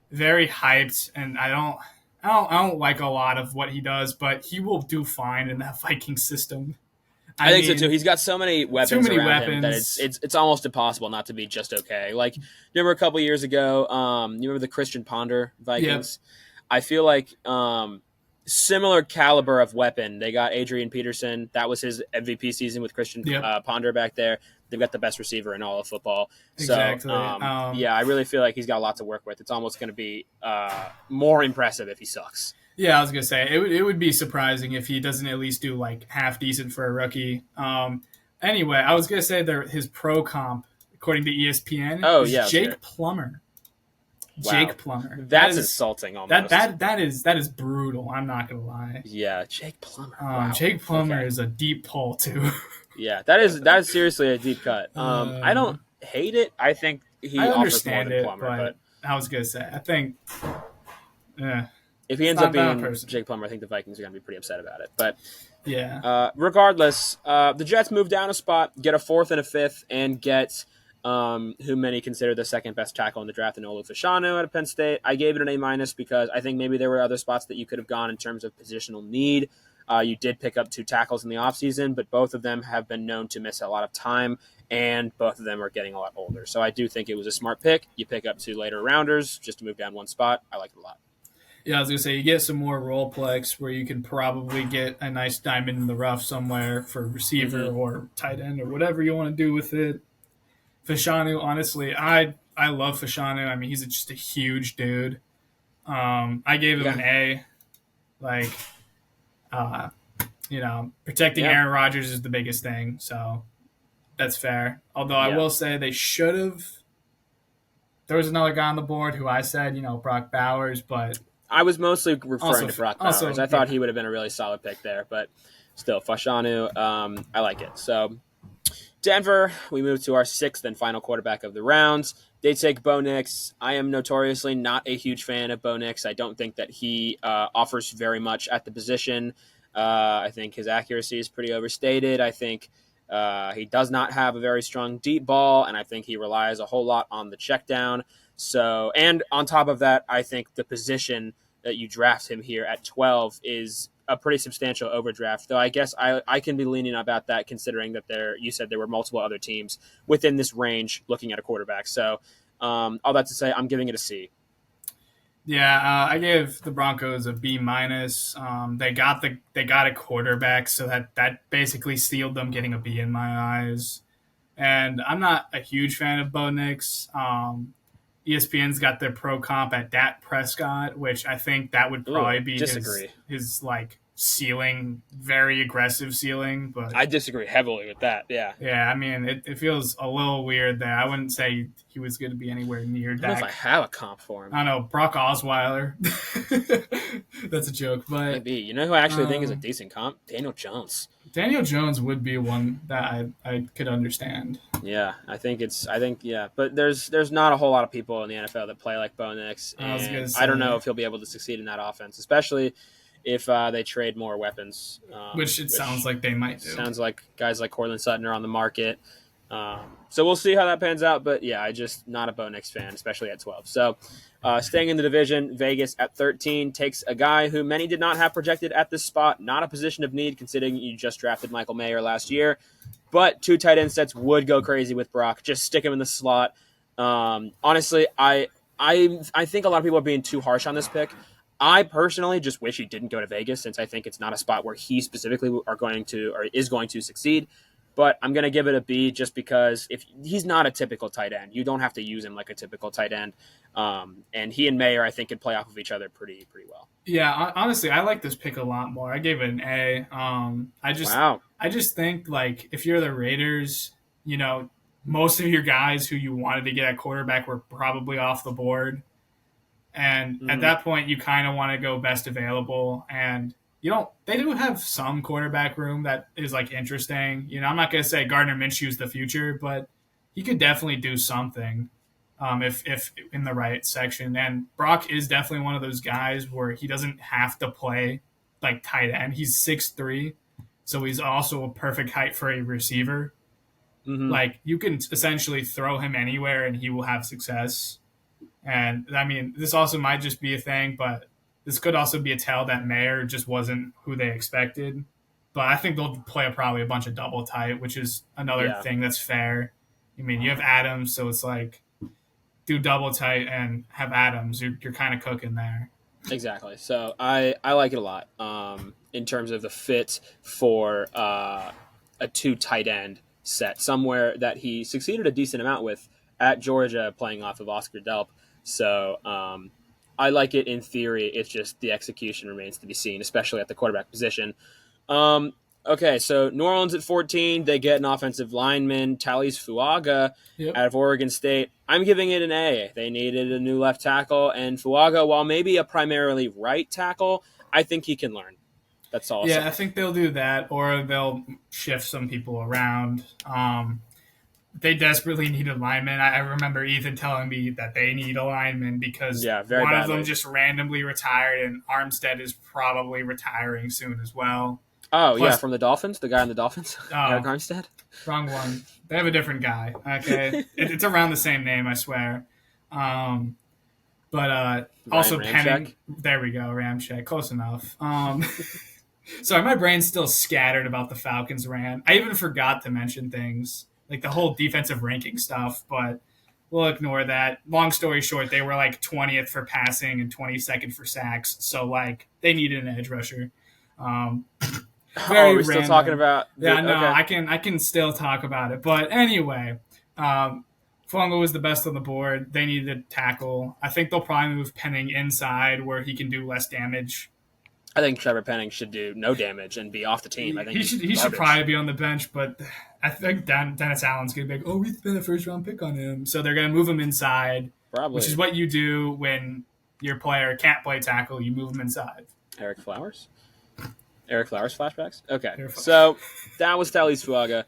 B: very hyped, and I don't like a lot of what he does, but he will do fine in that Viking system.
A: I think so too. He's got so many weapons around him that
B: weapons.
A: it's almost impossible not to be just okay. Like, you remember a couple years ago, you remember the Christian Ponder Vikings? Yep. I feel like similar caliber of weapon. They got Adrian Peterson. That was his MVP season with Christian Ponder back there. They've got the best receiver in all of football.
B: Exactly.
A: So, yeah, I really feel like he's got a lot to work with. It's almost going to be more impressive if he sucks.
B: Yeah, I was gonna say it would be surprising if he doesn't at least do like half decent for a rookie. Anyway, I was gonna say his pro comp, according to ESPN, is Jake Plummer.
A: Wow.
B: Jake Plummer.
A: That's insulting almost.
B: That is brutal. I'm not gonna lie.
A: Yeah, Jake Plummer. Wow.
B: Jake Plummer is a deep pull too.
A: Yeah, that is seriously a deep cut. I don't hate it. I think he offers more than Plummer, but
B: I was gonna say I think.
A: If he ends up being Jake Plummer, I think the Vikings are going to be pretty upset about it. But
B: yeah,
A: regardless, the Jets move down a spot, get a 4th and a 5th, and get who many consider the second best tackle in the draft in Olu Fashanu out of Penn State. I gave it an A- because I think maybe there were other spots that you could have gone in terms of positional need. You did pick up 2 tackles in the offseason, but both of them have been known to miss a lot of time, and both of them are getting a lot older. So I do think it was a smart pick. You pick up 2 later rounders just to move down one spot. I like it a lot.
B: Yeah, I was going to say, you get some more roleplex where you can probably get a nice diamond in the rough somewhere for receiver or tight end or whatever you want to do with it. Fashanu, honestly, I love Fashanu. I mean, he's just a huge dude. I gave him an A. Like, protecting Aaron Rodgers is the biggest thing, so that's fair. Although I will say they should have. There was another guy on the board who I said, Brock Bowers, but
A: I was mostly referring to Brock Bowers. I thought he would have been a really solid pick there, but still, Fashanu, I like it. So, Denver, we move to our 6th and final quarterback of the rounds. They take Bo Nix. I am notoriously not a huge fan of Bo Nix. I don't think that he offers very much at the position. I think his accuracy is pretty overstated. I think he does not have a very strong deep ball, and I think he relies a whole lot on the check down. So, and on top of that, I think the position that you draft him here at 12 is a pretty substantial overdraft, though I guess I can be lenient about that considering that you said there were multiple other teams within this range looking at a quarterback. So all that to say, I'm giving it a C.
B: Yeah, I gave the Broncos a B-. They got a quarterback, so that basically sealed them getting a B in my eyes. And I'm not a huge fan of Bo Nix. ESPN's got their pro comp at Dak Prescott, which I think that would probably be his like ceiling, very aggressive ceiling. But
A: I disagree heavily with that. Yeah.
B: Yeah, I mean, it feels a little weird there. I wouldn't say he was going to be anywhere near Dak.
A: I don't know if I have a comp for him.
B: I don't know, Brock Osweiler. That's a joke, but
A: maybe. You know who I actually think is a decent comp? Daniel Jones.
B: Daniel Jones would be one that I could understand.
A: Yeah, but there's not a whole lot of people in the NFL that play like Bo Nix, and I don't know if he'll be able to succeed in that offense, especially if they trade more weapons.
B: Which sounds like they might do.
A: Sounds like guys like Courtland Sutton are on the market. So we'll see how that pans out, but yeah, I just not a Bo Nix fan, especially at 12. So staying in the division, Vegas at 13 takes a guy who many did not have projected at this spot, not a position of need considering you just drafted Michael Mayer last year. But 2 tight end sets would go crazy with Brock. Just stick him in the slot. Honestly, I think a lot of people are being too harsh on this pick. I personally just wish he didn't go to Vegas since I think it's not a spot where he specifically is going to succeed. but I'm going to give it a B just because if he's not a typical tight end, you don't have to use him like a typical tight end. And he and Mayer, I think, could play off of each other pretty well.
B: Yeah, honestly, I like this pick a lot more. I gave it an A. I just think like if you're the Raiders, most of your guys who you wanted to get at quarterback were probably off the board. And at that point, you kind of want to go best available. And they do have some quarterback room that is like interesting. I'm not going to say Gardner Minshew's the future, but he could definitely do something if in the right section. And Brock is definitely one of those guys where he doesn't have to play like tight end. He's 6'3", so he's also a perfect height for a receiver. Like you can essentially throw him anywhere and he will have success. And I mean, this also might just be a thing, but this could also be a tell that Mayer just wasn't who they expected. But I think they'll play probably a bunch of double tight, which is another thing that's fair. I mean, you have Adams, so it's like do double tight and have Adams. You're kind of cooking there.
A: Exactly. So I like it a lot in terms of the fit for a 2 tight end set, somewhere that he succeeded a decent amount with at Georgia, playing off of Oscar Delp. So I like it in theory. It's just the execution remains to be seen, especially at the quarterback position. Okay, so New Orleans at 14, they get an offensive lineman, Talise Fuaga, out of Oregon State. I'm giving it an A. They needed a new left tackle, and Fuaga, while maybe a primarily right tackle, I think he can learn. That's all.
B: Yeah, I think they'll do that, or they'll shift some people around. They desperately need a lineman. I remember Ethan telling me that they need a lineman because one badly. Of them just randomly retired, and Armstead is probably retiring soon as well.
A: Oh, plus, from the Dolphins? The guy on the Dolphins? Eric Armstead?
B: Wrong one. They have a different guy. Okay. It's around the same name, I swear. But also Penning. There we go, Ramczyk. Close enough. Sorry, my brain's still scattered about the Falcons rant. I even forgot to mention things like the whole defensive ranking stuff, but we'll ignore that. Long story short, they were like 20th for passing and 22nd for sacks. So like they needed an edge rusher.
A: Very we're still talking about
B: okay. I can still talk about it. But anyway, Fuaga was the best on the board. They needed a tackle. I think they'll probably move Penning inside where he can do less damage.
A: I think Trevor Penning should do no damage and be off the team. I think
B: he should probably be on the bench, but I think Dennis Allen's going to be like, we spent a first-round pick on him. So they're going to move him inside, probably. Which is what you do when your player can't play tackle. You move him inside.
A: Eric Flowers flashbacks? Okay. So that was Talise Fuaga.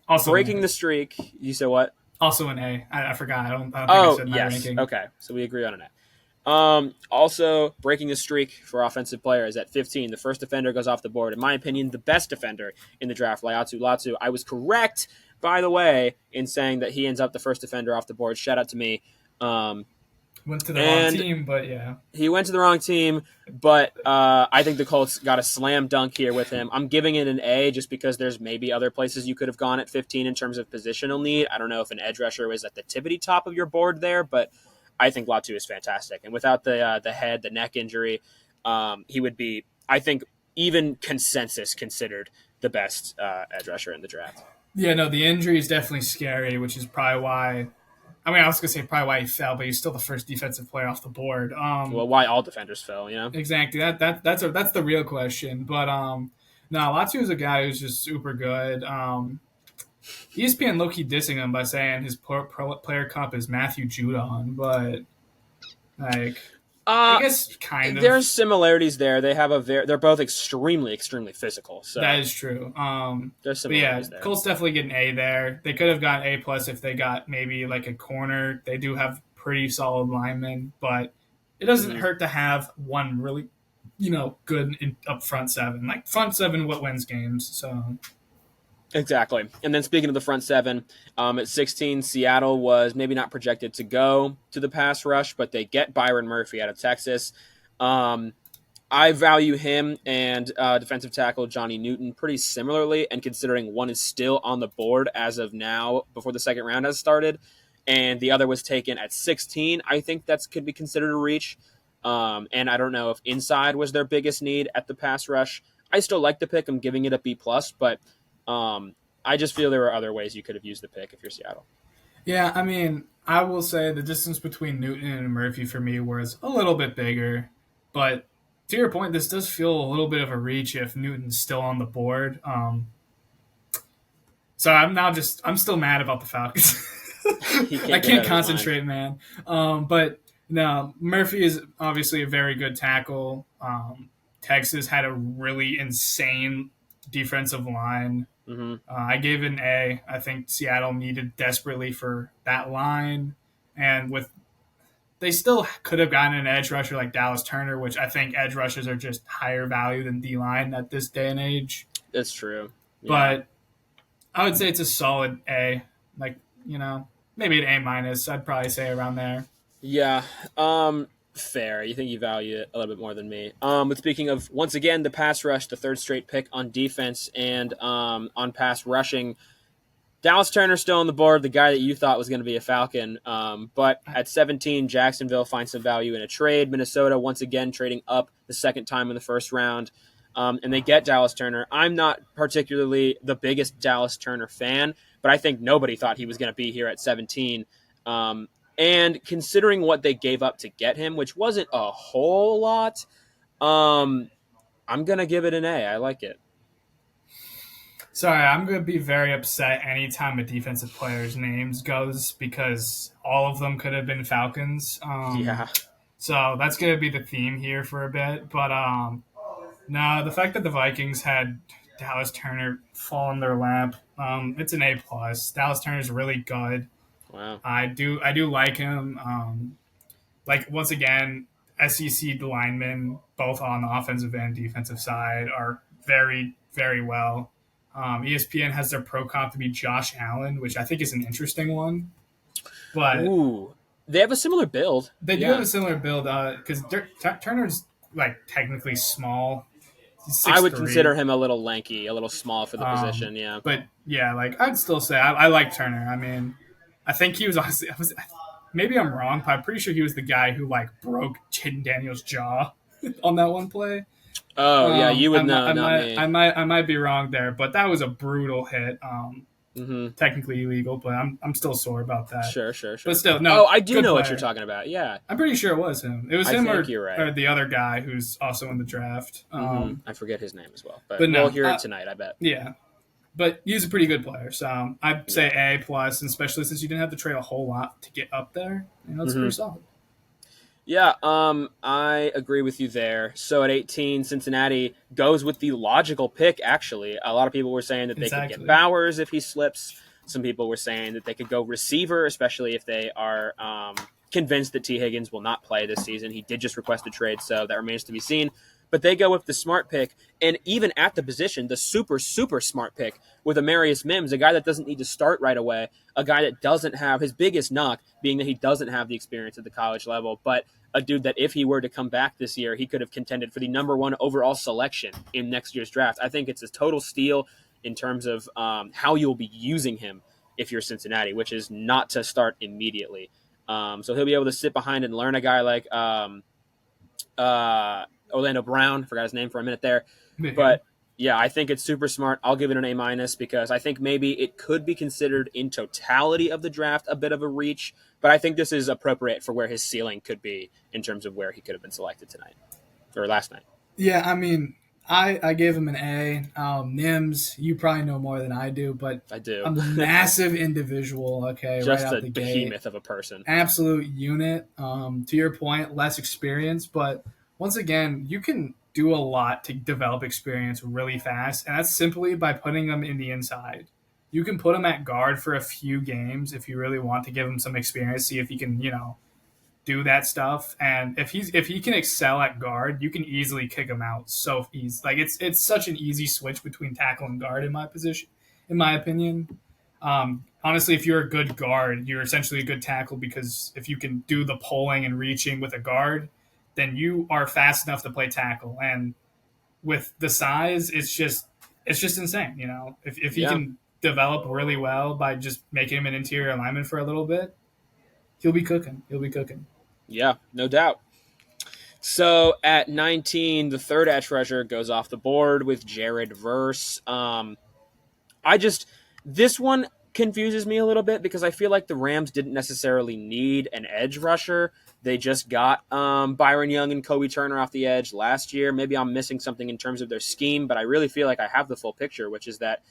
A: Also breaking the streak. You said what?
B: Also an A. I forgot. I don't think I said my ranking.
A: Okay. So we agree on an A. Also, breaking the streak for offensive players at 15. The first defender goes off the board. In my opinion, the best defender in the draft, Laiatu Latu. I was correct, by the way, in saying that he ends up the first defender off the board. Shout out to me.
B: Went to the wrong team, but yeah.
A: He went to the wrong team, but I think the Colts got a slam dunk here with him. I'm giving it an A just because there's maybe other places you could have gone at 15 in terms of positional need. I don't know if an edge rusher was at the tippity top of your board there, but I think Latu is fantastic. And without the neck injury, he would be, I think, even consensus considered the best edge rusher in the draft.
B: Yeah, no, the injury is definitely scary, which is probably why. I mean, I was going to say probably why he fell, but he's still the first defensive player off the board.
A: Well, why all defenders fell, you know?
B: Exactly. That's the real question. But no, Latu is a guy who's just super good. ESPN low-key dissing him by saying his player comp is Matthew Judon, but like I guess kind of.
A: There's similarities there. They have they're both extremely physical. So
B: that is true.
A: There's similarities there.
B: Colts definitely get an A there. They could have gotten A+ if they got maybe like a corner. They do have pretty solid linemen, but it doesn't hurt to have one really, good up front seven. Like front seven, what wins games. So.
A: Exactly. And then speaking of the front seven, at 16, Seattle was maybe not projected to go to the pass rush, but they get Byron Murphy out of Texas. I value him and defensive tackle Johnny Newton pretty similarly, and considering one is still on the board as of now before the second round has started, and the other was taken at 16, I think that could be considered a reach. And I don't know if inside was their biggest need at the pass rush. I still like the pick. I'm giving it a B+, but I just feel there were other ways you could have used the pick if you're Seattle.
B: Yeah, I mean, I will say the distance between Newton and Murphy for me was a little bit bigger, but to your point, this does feel a little bit of a reach if Newton's still on the board. So I'm still mad about the Falcons. I can't concentrate, man. But no, Murphy is obviously a very good tackle. Texas had a really insane defensive line.
A: Mm-hmm.
B: I gave it an A. I think Seattle needed desperately for that line, and with they still could have gotten an edge rusher like Dallas Turner, which I think edge rushers are just higher value than D line at this day and age.
A: That's true.
B: Yeah. But I would say it's a solid A. Like, maybe an A minus. I'd probably say around there.
A: Yeah. Fair. You think you value it a little bit more than me. But speaking of, once again, the pass rush, the third straight pick on defense and on pass rushing, Dallas Turner still on the board, the guy that you thought was going to be a Falcon. But at 17, Jacksonville finds some value in a trade. Minnesota, once again, trading up the second time in the first round. And they get Dallas Turner. I'm not particularly the biggest Dallas Turner fan, but I think nobody thought he was going to be here at 17. And considering what they gave up to get him, which wasn't a whole lot, I'm going to give it an A. I like it.
B: Sorry, I'm going to be very upset anytime a defensive player's names goes because all of them could have been Falcons.
A: Yeah.
B: So that's going to be the theme here for a bit. But no, the fact that the Vikings had Dallas Turner fall in their lap, it's an A plus. Dallas Turner is really good.
A: Wow.
B: I do like him. Once again, SEC linemen, both on the offensive and defensive side, are very, very well. ESPN has their pro comp to be Josh Allen, which I think is an interesting one. But
A: ooh, they have a similar build.
B: They do have a similar build because Turner's technically small.
A: I would consider him a little lanky, a little small for the position. Yeah,
B: but yeah, I'd still say I like Turner. I mean, I think he was honestly. Maybe I'm wrong, but I'm pretty sure he was the guy who broke Jaden Daniels' jaw on that one play.
A: Oh yeah, you would know.
B: I might be wrong there, but that was a brutal hit. Technically illegal, but I'm still sore about that.
A: Sure.
B: But still, no.
A: Oh, I do know what you're talking about. Yeah,
B: I'm pretty sure it was him. It was him or
A: the
B: other guy who's also in the draft.
A: I forget his name as well, but no, we'll hear it tonight. I bet.
B: Yeah, but he's a pretty good player, so I'd say A plus, and especially since you didn't have to trade a whole lot to get up there. It's pretty solid.
A: Yeah, I agree with you there. So at 18, Cincinnati goes with the logical pick, actually. A lot of people were saying that they could get Bowers if he slips. Some people were saying that they could go receiver, especially if they are convinced that T. Higgins will not play this season. He did just request a trade, so that remains to be seen. But they go with the smart pick, and even at the position, the super, super smart pick with Amarius Mims, a guy that doesn't need to start right away, a guy that doesn't have his biggest knock being that he doesn't have the experience at the college level, but a dude that if he were to come back this year, he could have contended for the number one overall selection in next year's draft. I think it's a total steal in terms of how you'll be using him if you're Cincinnati, which is not to start immediately. So he'll be able to sit behind and learn a guy like Orlando Brown. Forgot his name for a minute there. But yeah, I think it's super smart. I'll give it an A minus because I think maybe it could be considered in totality of the draft a bit of a reach, but I think this is appropriate for where his ceiling could be in terms of where he could have been selected tonight or last night.
B: Yeah, I mean, I gave him an A. Mims, you probably know more than I do, but
A: I do.
B: A massive individual, okay,
A: just
B: right out
A: the
B: gate.
A: behemoth of a person.
B: Absolute unit. To your point, less experience, but once again, you can do a lot to develop experience really fast, and that's simply by putting them in the inside. You can put him at guard for a few games if you really want to give him some experience, see if he can, do that stuff. And if he can excel at guard, you can easily kick him out so easy. It's such an easy switch between tackle and guard in my opinion. Honestly, if you're a good guard, you're essentially a good tackle because if you can do the pulling and reaching with a guard, then you are fast enough to play tackle. And with the size, it's just insane. If he can develop really well by just making him an interior lineman for a little bit, he'll be cooking.
A: Yeah, no doubt. So at 19, the third edge rusher goes off the board with Jared Verse. This one confuses me a little bit because I feel like the Rams didn't necessarily need an edge rusher. They just got Byron Young and Kobe Turner off the edge last year. Maybe I'm missing something in terms of their scheme, but I really feel like I have the full picture, which is that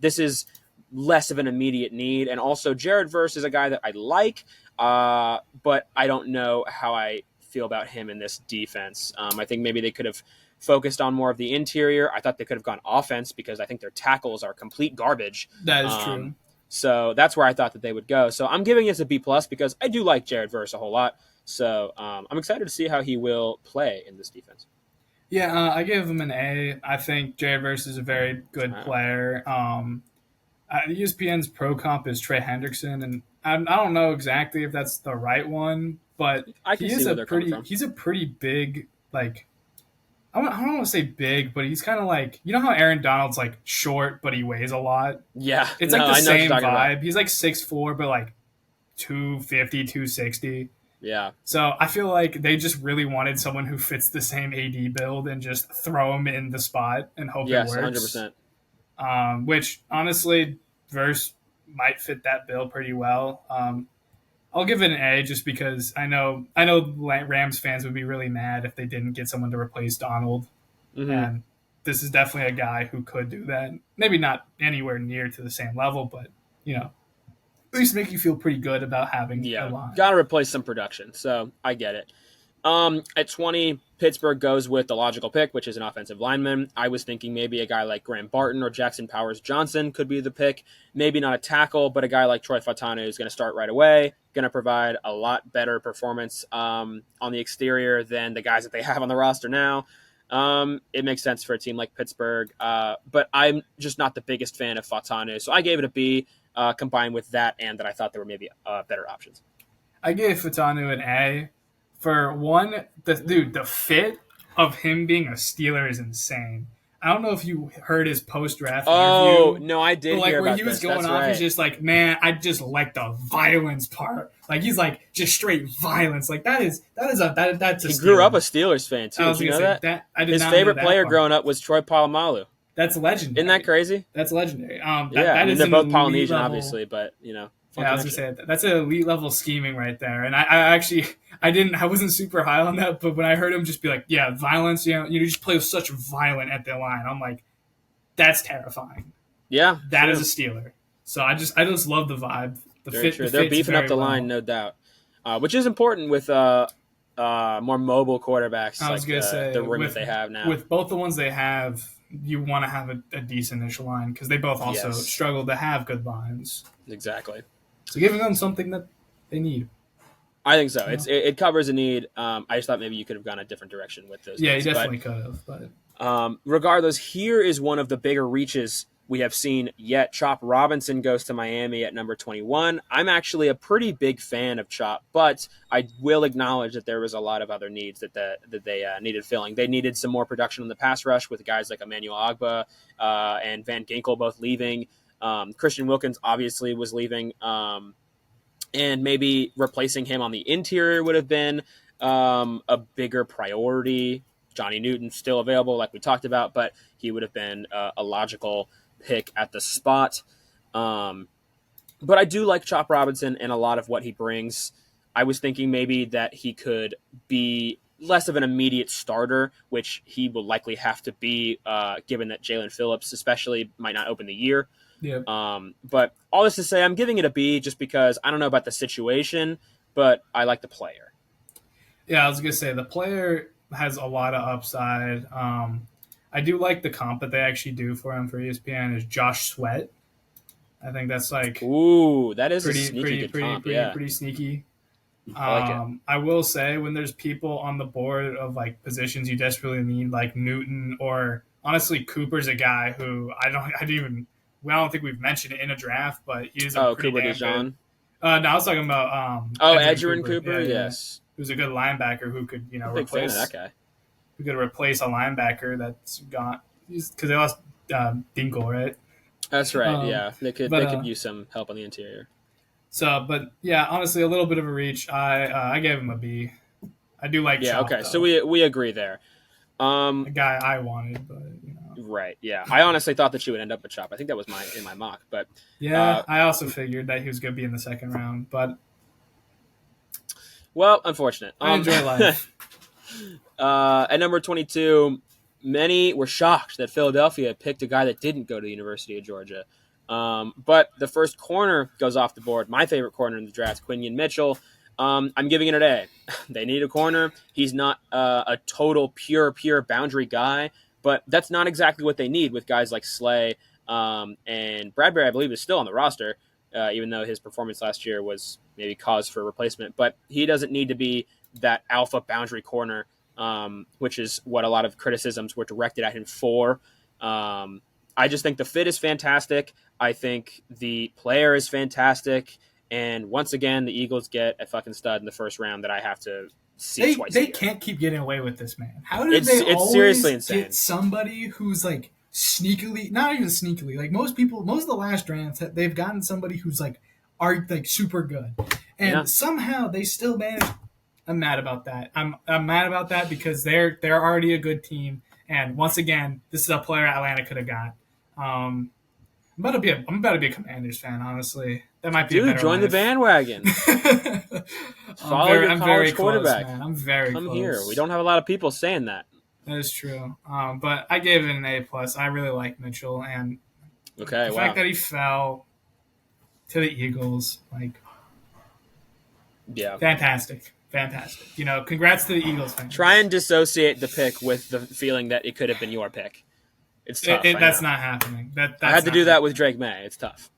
A: this is less of an immediate need. And also, Jared Verse is a guy that I like, but I don't know how I feel about him in this defense. I think maybe they could have focused on more of the interior. I thought they could have gone offense because I think their tackles are complete garbage.
B: That is true.
A: So that's where I thought that they would go. So I'm giving this a B plus because I do like Jared Verse a whole lot. So I'm excited to see how he will play in this defense.
B: Yeah, I give him an A. I think Jared Verse is a very good player. ESPN's pro comp is Trey Hendrickson, and I don't know exactly if that's the right one, but he's a pretty big, like, I don't want to say big, but he's kind of like, you know how Aaron Donald's like short, but he weighs a lot?
A: Yeah.
B: It's like the same vibe. He's like 6'4", but like 250, 260.
A: Yeah.
B: So I feel like they just really wanted someone who fits the same AD build and just throw him in the spot and hope it works. 100%. Which, honestly, Verse might fit that bill pretty well. I'll give it an A just because I know Rams fans would be really mad if they didn't get someone to replace Donald. Mm-hmm. And this is definitely a guy who could do that. Maybe not anywhere near to the same level, but, at least make you feel pretty good about having a line.
A: Got to replace some production, so I get it. At 20, Pittsburgh goes with the logical pick, which is an offensive lineman. I was thinking maybe a guy like Graham Barton or Jackson Powers-Johnson could be the pick. Maybe not a tackle, but a guy like Troy Fautanu is going to start right away, going to provide a lot better performance on the exterior than the guys that they have on the roster now. It makes sense for a team like Pittsburgh, but I'm just not the biggest fan of Fautanu, so I gave it a B, combined with that and that I thought there were maybe better options.
B: I gave Fautanu an A. For one, the fit of him being a Steeler is insane. I don't know if you heard his post-draft interview.
A: Oh, no, I did hear about
B: where he was going off, he's just like, man, I just like the violence part. Like, he's like, just straight violence. Like, that's a
A: He grew up a Steelers fan, too. Did you know that? His favorite player growing up was Troy Polamalu.
B: That's legendary.
A: Isn't that crazy?
B: That's legendary.
A: They're both Polynesian, obviously, but,
B: I was gonna say that's an elite level scheming right there, and I wasn't super high on that, but when I heard him just be like, yeah, violence, you just play with such violent at the line, I'm like, that's terrifying.
A: Yeah,
B: that is a Steeler. So I just love the vibe.
A: They're beefing up the line, no doubt, which is important with more mobile quarterbacks.
B: I was gonna say
A: the room that they have now.
B: With both the ones they have, you want to have a decent initial line because they both also struggle to have good lines.
A: Exactly.
B: So giving them something that they need.
A: I think so. It covers a need. I just thought maybe you could have gone a different direction with those.
B: Yeah, you definitely could have.
A: But regardless, here is one of the bigger reaches we have seen yet. Chop Robinson goes to Miami at number 21. I'm actually a pretty big fan of Chop, but I will acknowledge that there was a lot of other needs that they needed filling. They needed some more production in the pass rush with guys like Emmanuel Ogbah and Van Ginkel both leaving. Christian Wilkins obviously was leaving, and maybe replacing him on the interior would have been a bigger priority. Johnny Newton's still available, like we talked about, but he would have been a logical pick at the spot. But I do like Chop Robinson and a lot of what he brings. I was thinking maybe that he could be less of an immediate starter, which he will likely have to be, given that Jalen Phillips especially might not open the year.
B: Yeah.
A: But all this to say, I'm giving it a B just because I don't know about the situation, but I like the player.
B: Yeah, I was going to say the player has a lot of upside. I do like the comp that they actually do for him for ESPN is Josh Sweat. I think that's like
A: that is pretty sneaky good comp.
B: Pretty sneaky. I will say when there's people on the board of like positions you desperately need, like Newton or honestly Cooper's a guy who I don't think we've mentioned it in a draft, but he's a pretty
A: Cooper DeJean.
B: No, I was talking about
A: Edgerrin Cooper. Yes,
B: who's a good linebacker who could replace
A: that guy.
B: Who could replace a linebacker that's gone because they lost Dingle, right?
A: That's right. Yeah, they could use some help on the interior.
B: So, but yeah, honestly, a little bit of a reach. I gave him a B. I do like.
A: Yeah.
B: Chop,
A: okay.
B: though.
A: So we agree there.
B: A guy I wanted, but
A: Right. Yeah. I honestly thought that she would end up with Chop. I think that was in my mock. But
B: yeah, I also figured that he was going to be in the second round. But
A: well, unfortunate.
B: I enjoy life.
A: At number 22, many were shocked that Philadelphia picked a guy that didn't go to the University of Georgia. But the first corner goes off the board. My favorite corner in the draft, Quinion Mitchell. I'm giving it an A. They need a corner. He's not a total pure boundary guy, but that's not exactly what they need with guys like Slay and Bradbury, I believe, is still on the roster, even though his performance last year was maybe cause for replacement. But he doesn't need to be that alpha boundary corner, which is what a lot of criticisms were directed at him for. I just think the fit is fantastic. I think the player is fantastic. And once again, the Eagles get a fucking stud in the first round that I have to see twice.
B: They can't keep getting away with this, man. How did they always
A: seriously insane.
B: Get somebody who's like sneakily, not even sneakily, like most of the last drafts, they've gotten somebody who's like super good, and somehow they still manage. I'm mad about that. I'm mad about that because they're already a good team, and once again, this is a player Atlanta could have got. I'm about to be a Commanders fan, honestly. That might be a better
A: join
B: life.
A: the bandwagon. Follow your college quarterback.
B: Close, man. I'm very
A: Come
B: close.
A: here. We don't have a lot of people saying that.
B: That is true. But I gave it an A+. I really like Mitchell, and the fact that he fell to the Eagles, fantastic. You know, congrats to the Eagles fans.
A: Try and dissociate the pick with the feeling that it could have been your pick. It's tough.
B: That's not happening. I
A: had to do that with Drake May. It's tough.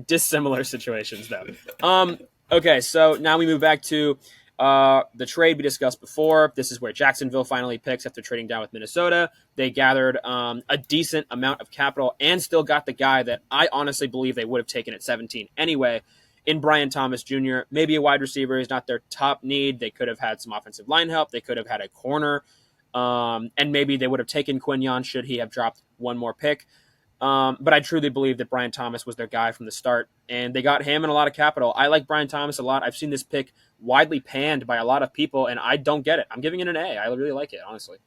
A: Dissimilar situations, though. Okay, so now we move back to the trade we discussed before. This is where Jacksonville finally picks after trading down with Minnesota. They gathered a decent amount of capital and still got the guy that I honestly believe they would have taken at 17 anyway, in Brian Thomas Jr. Maybe a wide receiver is not their top need. They could have had some offensive line help. They could have had a corner. And maybe they would have taken Quinion should he have dropped one more pick. But I truly believe that Brian Thomas was their guy from the start, and they got him and a lot of capital. I like Brian Thomas a lot. I've seen this pick widely panned by a lot of people, and I don't get it. I'm giving it an A. I really like it, honestly.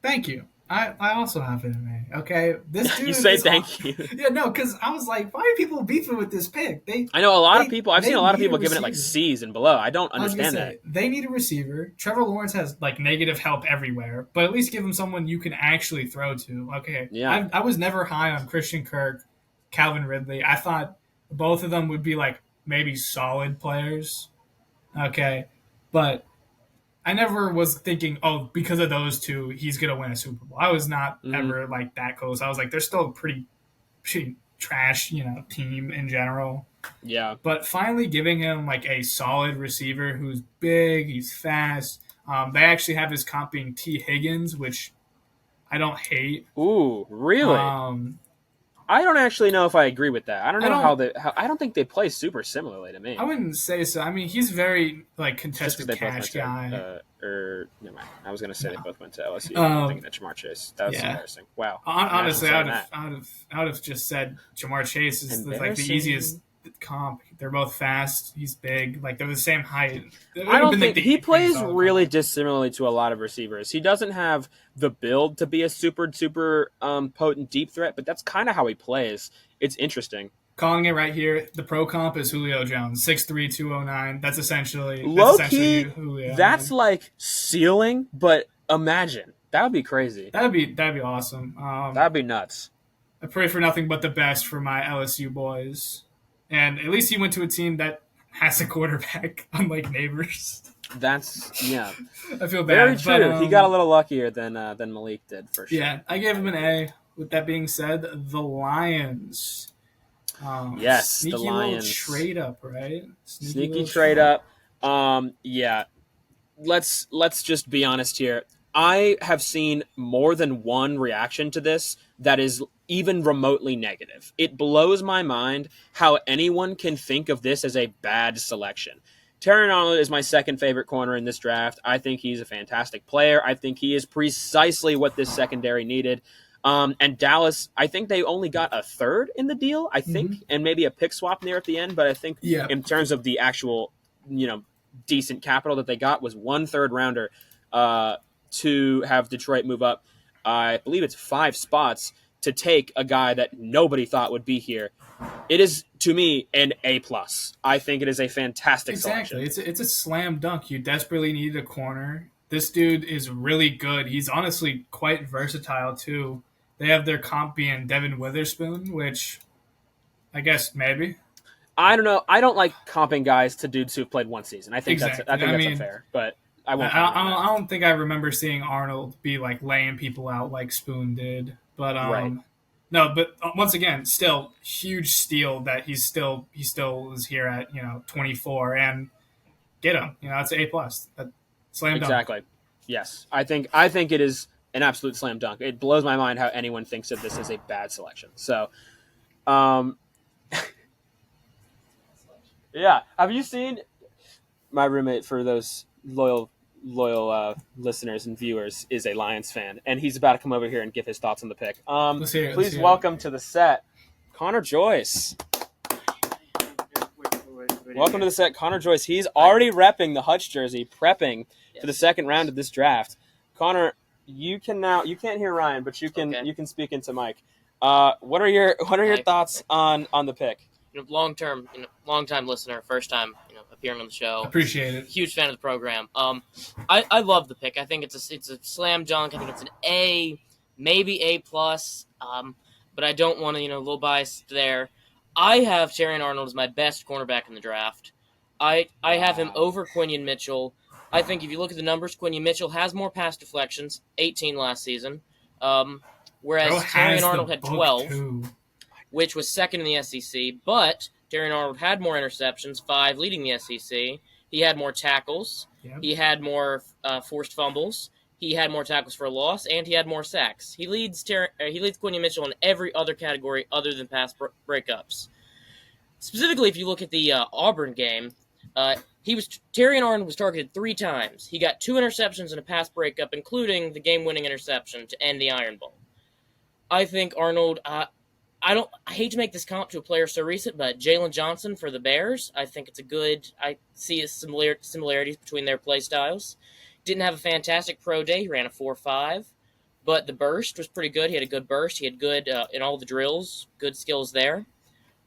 B: Thank you. I also have it an A. Okay, this dude.
A: You say thank you.
B: Yeah, no, because I was like, why are people beefing with this pick?
A: I know a lot of people. I've seen a lot of people giving it like C's and below. I don't understand that.
B: They need a receiver. Trevor Lawrence has like negative help everywhere, but at least give him someone you can actually throw to. Okay.
A: Yeah.
B: I was never high on Christian Kirk, Calvin Ridley. I thought both of them would be like maybe solid players. Okay, but I never was thinking, because of those two, he's going to win a Super Bowl. I was not ever like that close. I was like, they're still a pretty trash, team in general.
A: Yeah.
B: But finally giving him like a solid receiver who's big, he's fast. They actually have his comp being T. Higgins, which I don't hate.
A: Ooh, really? I don't actually know if I agree with that. I don't know I don't think they play super similarly to me.
B: I wouldn't say so. I mean, he's very like contested catch guy.
A: Never mind. I was going to say they both went to LSU. I'm thinking of Ja'Marr Chase. That was embarrassing. Wow.
B: Honestly, I would have just said Ja'Marr Chase is like the easiest comp. They're both fast. He's big. Like they're the same height.
A: I don't think he plays really dissimilarly to a lot of receivers. He doesn't have the build to be a super potent deep threat, but that's kind of how he plays. It's interesting.
B: Calling it right here, the pro comp is Julio Jones, 6'3", 209. That's essentially
A: low-key,
B: Julio.
A: That's like ceiling, but imagine. That would be crazy.
B: That'd be awesome.
A: That'd be nuts.
B: I pray for nothing but the best for my LSU boys. And at least he went to a team that has a quarterback, unlike Neighbors.
A: That's
B: I feel bad.
A: Very true. But, he got a little luckier than Malik did for sure.
B: Yeah, I gave him an A. With that being said, the Lions.
A: Yes,
B: the
A: Lions.
B: Little trade up, right?
A: Sneaky trade up. Yeah. Let's just be honest here. I have seen more than one reaction to this that is even remotely negative. It blows my mind how anyone can think of this as a bad selection. Terry Arnold is my second favorite corner in this draft. I think he's a fantastic player. I think he is precisely what this secondary needed. And Dallas, I think they only got a third in the deal, and maybe a pick swap near at the end. But I think in terms of the actual, decent capital that they got was 1 third rounder to have Detroit move up. I believe it's 5 spots to take a guy that nobody thought would be here. It is, to me, an A+. I think it is a fantastic selection.
B: It's a slam dunk. You desperately need a corner. This dude is really good. He's honestly quite versatile, too. They have their comp being Devin Witherspoon, which I guess maybe.
A: I don't know. I don't like comping guys to dudes who've played one season. I think that's unfair, but I won't.
B: I don't think I remember seeing Arnold be like laying people out like Spoon did. But
A: right.
B: No, but once again, still huge steal that he still is here at 24 and get him. It's an A+. Slam dunk.
A: Exactly. Yes, I think it is an absolute slam dunk. It blows my mind how anyone thinks of this as a bad selection. So, yeah. Have you seen my roommate? For those loyal listeners and viewers, is a Lions fan, and he's about to come over here and give his thoughts on the pick. Please welcome to the set, Connor Joyce. Welcome to the set, Connor Joyce. He's already repping the Hutch jersey, prepping for the second round of this draft. Connor, you can't hear Ryan, but you can speak into Mike. What are your thoughts on the pick?
C: Long time listener, first time appearing on the show.
B: Appreciate it.
C: Huge fan of the program. I love the pick. I think it's a slam dunk. I think it's an A, maybe A+. But I don't want to a little biased there. I have Terrion Arnold as my best cornerback in the draft. I have him over Quinion Mitchell. I think if you look at the numbers, Quinion Mitchell has more pass deflections, 18 last season, whereas Terrion Arnold had 12.
B: Too.
C: Which was second in the SEC, but Terrion Arnold had more interceptions, 5 leading the SEC. He had more tackles.
B: Yep.
C: He had more forced fumbles. He had more tackles for a loss, and he had more sacks. He leads Quinion Mitchell in every other category other than pass breakups. Specifically, if you look at the Auburn game, Terrion Arnold was targeted 3 times. He got 2 interceptions and a pass breakup, including the game-winning interception to end the Iron Bowl. I think Arnold. I hate to make this comp to a player so recent, but Jalen Johnson for the Bears, I think it's a good. I see similarities between their play styles. Didn't have a fantastic pro day. He ran a 4.5, but the burst was pretty good. He had a good burst. He had good in all the drills, good skills there.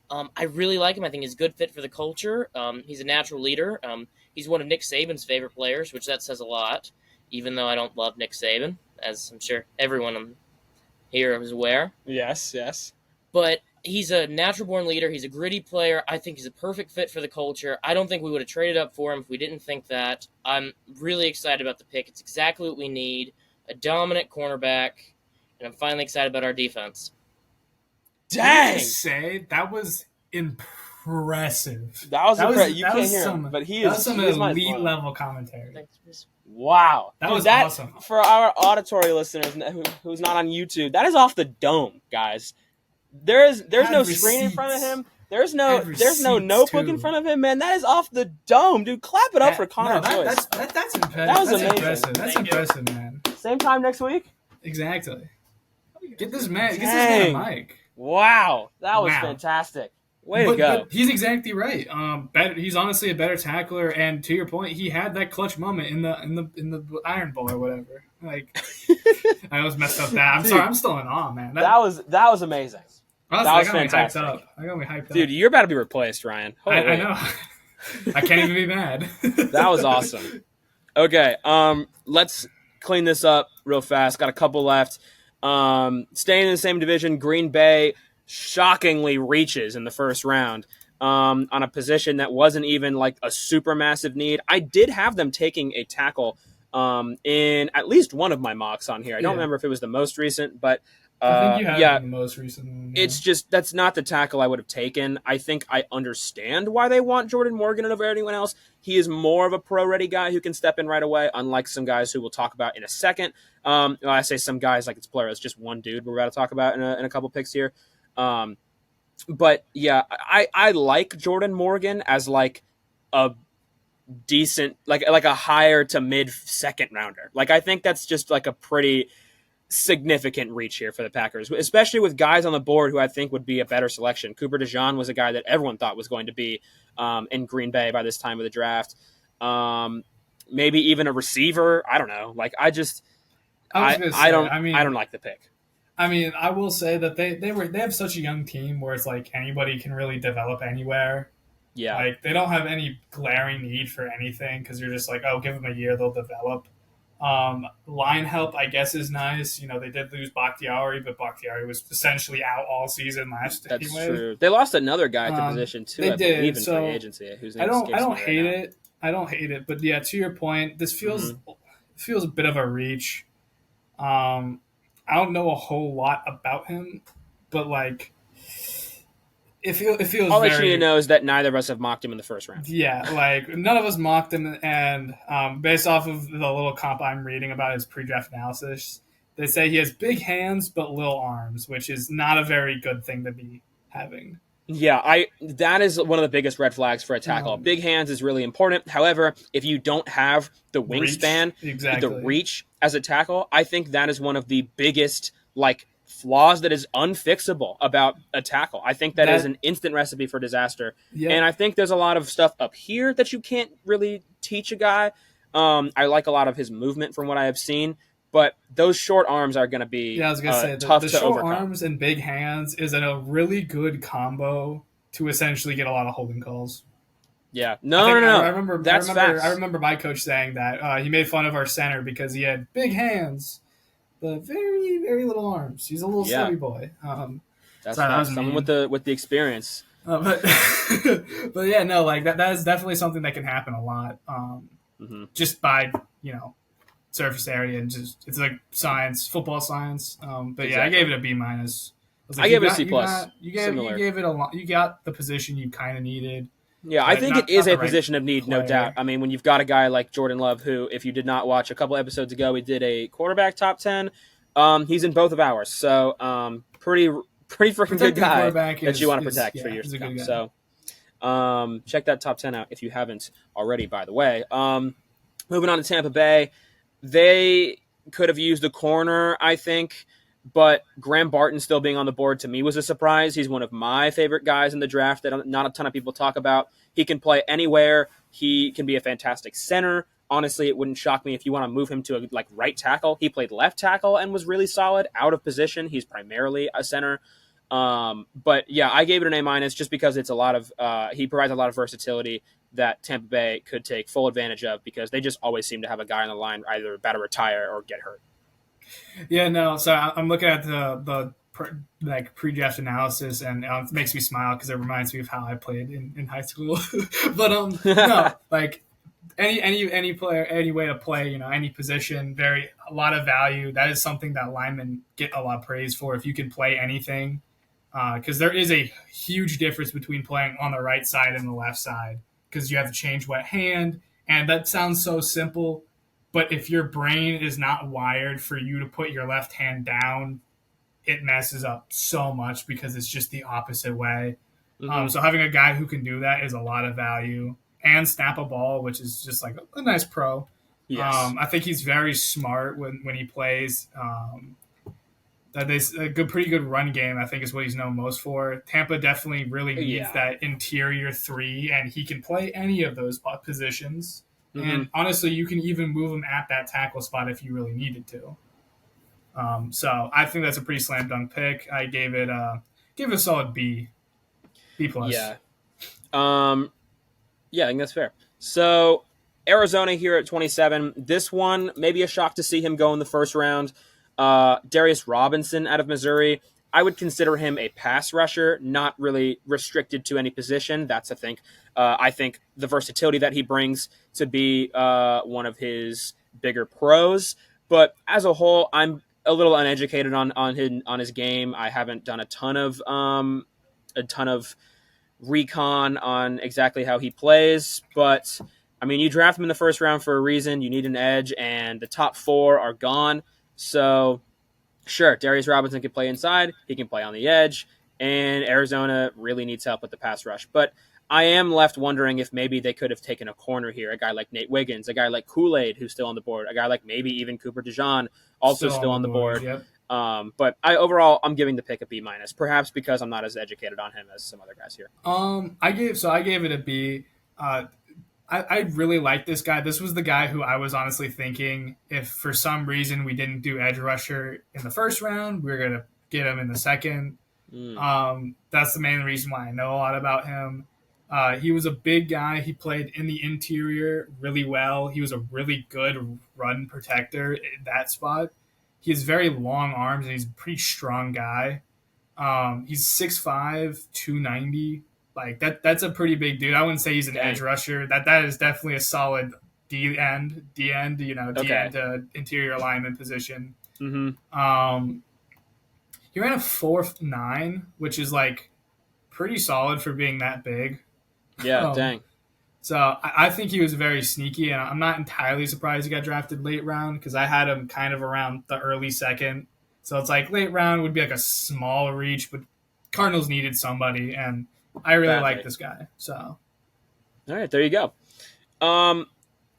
C: I really like him. I think he's a good fit for the culture. He's a natural leader. He's one of Nick Saban's favorite players, which that says a lot, even though I don't love Nick Saban, as I'm sure everyone here is aware.
A: Yes.
C: But he's a natural-born leader. He's a gritty player. I think he's a perfect fit for the culture. I don't think we would have traded up for him if we didn't think that. I'm really excited about the pick. It's exactly what we need, a dominant cornerback, and I'm finally excited about our defense.
B: Dang! Say that was impressive.
A: That was impressive. You can't hear him, but he is
B: some elite level commentary.
C: Thanks.
A: Wow,
B: that was awesome.
A: For our auditory listeners who's not on YouTube, that is off the dome, guys. There's no screen in front of him. There's no notebook in front of him, man. That is off the dome, dude. Clap it up for Connor Joyce.
B: That's impressive.
A: That was amazing.
B: That's impressive, man.
A: Same time next week?
B: Exactly. Get this man a mic.
A: Wow, that was fantastic. Way to go.
B: But he's exactly right. He's honestly a better tackler, and to your point, he had that clutch moment in the Iron Bowl or whatever. Like, I almost messed up that. I'm sorry. I'm still in awe, man.
A: That was amazing.
B: Honestly, that was fantastic. I got me hyped up.
A: Dude, you're about to be replaced, Ryan.
B: I know. I can't even be mad.
A: That was awesome. Okay, let's clean this up real fast. Got a couple left. Staying in the same division, Green Bay shockingly reaches in the first round on a position that wasn't even like a super massive need. I did have them taking a tackle in at least one of my mocks on here. I don't remember if it was the most recent, but
B: I think you have the most recent one.
A: Yeah. It's just that's not the tackle I would have taken. I think I understand why they want Jordan Morgan over anyone else. He is more of a pro-ready guy who can step in right away, unlike some guys who we'll talk about in a second. I say some guys like it's plural. It's just one dude we're about to talk about in a couple picks here. But yeah, I like Jordan Morgan as like a decent, like a higher to mid second rounder. Like I think that's just like a pretty significant reach here for the Packers, especially with guys on the board who I think would be a better selection. Cooper DeJean was a guy that everyone thought was going to be in Green Bay by this time of the draft. Maybe even a receiver. I don't know. Like I don't like the pick.
B: I mean, I will say that they have such a young team where it's like anybody can really develop anywhere.
A: Yeah.
B: Like, they don't have any glaring need for anything because you're just like, oh, give them a year, they'll develop. Line help, I guess, is nice. You know, they did lose Bakhtiari, but Bakhtiari was essentially out all season last year.
A: That's true. They lost another guy at the position, too,
B: they
A: I
B: did,
A: believe, in
B: so
A: free agency. Whose name
B: I don't
A: right
B: hate
A: now.
B: it. I don't hate it. But, yeah, to your point, this feels a bit of a reach. I don't know a whole lot about him, but, like, it feels
A: all
B: very...
A: I need to know is that neither of us have mocked him in the first round.
B: Yeah, like, none of us mocked him, and based off of the little comp I'm reading about his pre-draft analysis, they say he has big hands but little arms, which is not a very good thing to be having.
A: Yeah, that is one of the biggest red flags for a tackle. Big hands is really important. However, if you don't have the wingspan, the reach as a tackle, I think that is one of the biggest, like, flaws that is unfixable about a tackle. I think that is an instant recipe for disaster. Yeah. And I think there's a lot of stuff up here that you can't really teach a guy. I like a lot of his movement from what I have seen, but those short arms are going to be tough to overcome. The short
B: arms and big hands is a really good combo to essentially get a lot of holding calls.
A: Yeah. No.
B: I remember my coach saying that he made fun of our center because he had big hands, but very, very little arms. He's a little stubby boy.
A: That's someone with the experience.
B: But yeah, no, like that is definitely something that can happen a lot. Just by, surface area and just it's like science, football science. But yeah, I gave it a B-.
A: I gave it a C+.
B: You gave it you got the position you kind of needed.
A: Yeah, I think it is a position of need, no doubt. I mean, when you've got a guy like Jordan Love, who, if you did not watch a couple episodes ago, we did a quarterback top 10. He's in both of ours. So pretty freaking good guy that you want to protect for years to come. So check that top 10 out if you haven't already, by the way. Moving on to Tampa Bay. They could have used a corner, I think, but Graham Barton still being on the board to me was a surprise. He's one of my favorite guys in the draft that not a ton of people talk about. He can play anywhere. He can be a fantastic center. Honestly, it wouldn't shock me if you want to move him to a right tackle. He played left tackle and was really solid. Out of position, he's primarily a center. But yeah, I gave it an A- just because it's a lot of he provides a lot of versatility that Tampa Bay could take full advantage of because they just always seem to have a guy on the line either about to retire or get hurt.
B: Yeah, no. So I'm looking at the pre-draft analysis, and it makes me smile because it reminds me of how I played in high school. But no, like any player, any way to play, any position, a lot of value. That is something that linemen get a lot of praise for. If you can play anything, because there is a huge difference between playing on the right side and the left side, because you have to change what hand, and that sounds so simple. But if your brain is not wired for you to put your left hand down, it messes up so much because it's just the opposite way. Mm-hmm. So having a guy who can do that is a lot of value. And snap a ball, which is just like a nice pro.
A: Yes.
B: I think he's very smart when he plays. Pretty good run game, I think, is what he's known most for. Tampa definitely really needs that interior three, and he can play any of those positions. Mm-hmm. And honestly, you can even move him at that tackle spot if you really needed to. So I think that's a pretty slam dunk pick. I gave it a solid B+.
A: Yeah. Yeah, I think that's fair. So Arizona here at 27. This one, maybe a shock to see him go in the first round. Darius Robinson out of Missouri. I would consider him a pass rusher, not really restricted to any position. That's, I think the versatility that he brings to be one of his bigger pros. But as a whole, I'm a little uneducated on his game. I haven't done a ton of recon on exactly how he plays, but I mean, you draft him in the first round for a reason. You need an edge, and the top 4 are gone. So sure, Darius Robinson can play inside, he can play on the edge, and Arizona really needs help with the pass rush. But I am left wondering if maybe they could have taken a corner here, a guy like Nate Wiggins, a guy like Kool-Aid, who's still on the board, a guy like maybe even Cooper DeJean, also still on the board.
B: Yep.
A: But overall, I'm giving the pick a B-, perhaps because I'm not as educated on him as some other guys here.
B: I gave it a B. I really like this guy. This was the guy who I was honestly thinking if for some reason we didn't do edge rusher in the first round, we were going to get him in the second. That's the main reason why I know a lot about him. He was a big guy. He played in the interior really well. He was a really good run protector in that spot. He has very long arms, and he's a pretty strong guy. He's 6'5", 290. Like that's a pretty big dude. I wouldn't say he's an edge rusher. That is definitely a solid D end, D end interior alignment position. He ran a 4.9, which is like pretty solid for being that big.
A: Yeah, dang.
B: So I think he was very sneaky, and I'm not entirely surprised he got drafted late round because I had him kind of around the early second. So it's like late round would be like a small reach, but Cardinals needed somebody, and I really like this guy. So,
A: all right, there you go.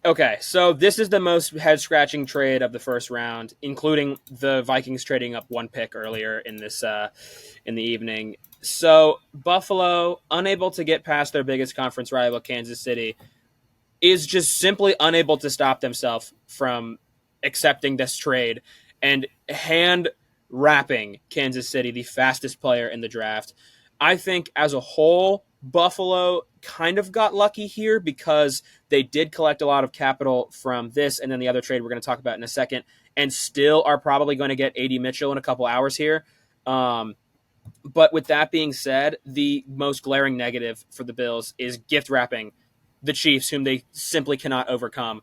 A: Okay, so this is the most head-scratching trade of the first round, including the Vikings trading up one pick earlier in this in the evening. So Buffalo, unable to get past their biggest conference rival, Kansas City, is just simply unable to stop themselves from accepting this trade and hand-wrapping Kansas City, the fastest player in the draft. I think as a whole, Buffalo kind of got lucky here because they did collect a lot of capital from this and then the other trade we're going to talk about in a second, and still are probably going to get A.D. Mitchell in a couple hours here. But with that being said, the most glaring negative for the Bills is gift wrapping the Chiefs, whom they simply cannot overcome,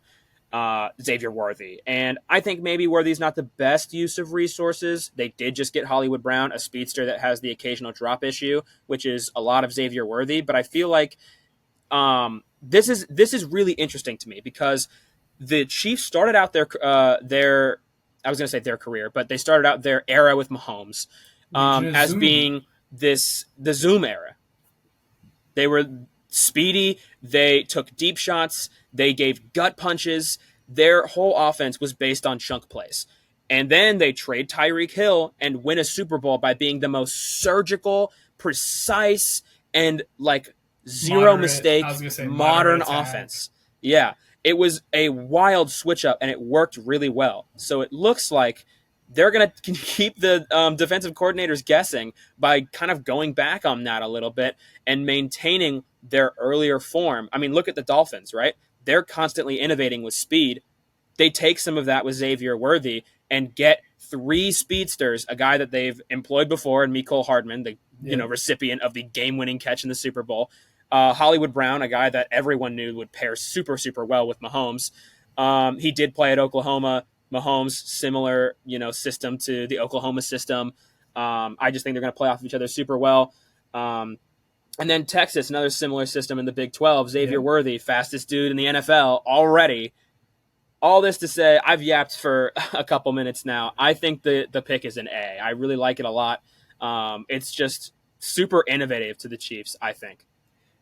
A: Xavier Worthy. And I think maybe Worthy's not the best use of resources. They did just get Hollywood Brown, a speedster that has the occasional drop issue, which is a lot of Xavier Worthy. But I feel like this is really interesting to me because the Chiefs started out their I was going to say their career, but they started out their era with Mahomes as being the Zoom era. They were speedy. They took deep shots. They gave gut punches. Their whole offense was based on chunk plays. And then they trade Tyreek Hill and win a Super Bowl by being the most surgical, precise, and like zero mistake modern offense. Yeah. It was a wild switch up and it worked really well. So it looks like they're going to keep the defensive coordinators guessing by kind of going back on that a little bit and maintaining their earlier form. I mean, look at the Dolphins, right? They're constantly innovating with speed. They take some of that with Xavier Worthy and get three speedsters, a guy that they've employed before, and Mecole Hardman, the recipient of the game-winning catch in the Super Bowl. Hollywood Brown, a guy that everyone knew would pair super, super well with Mahomes. He did play at Oklahoma. Mahomes, similar, system to the Oklahoma system. I just think they're going to play off of each other super well. And then Texas, another similar system in the Big 12. Xavier Worthy, fastest dude in the NFL already. All this to say, I've yapped for a couple minutes now. I think the pick is an A. I really like it a lot. It's just super innovative to the Chiefs, I think.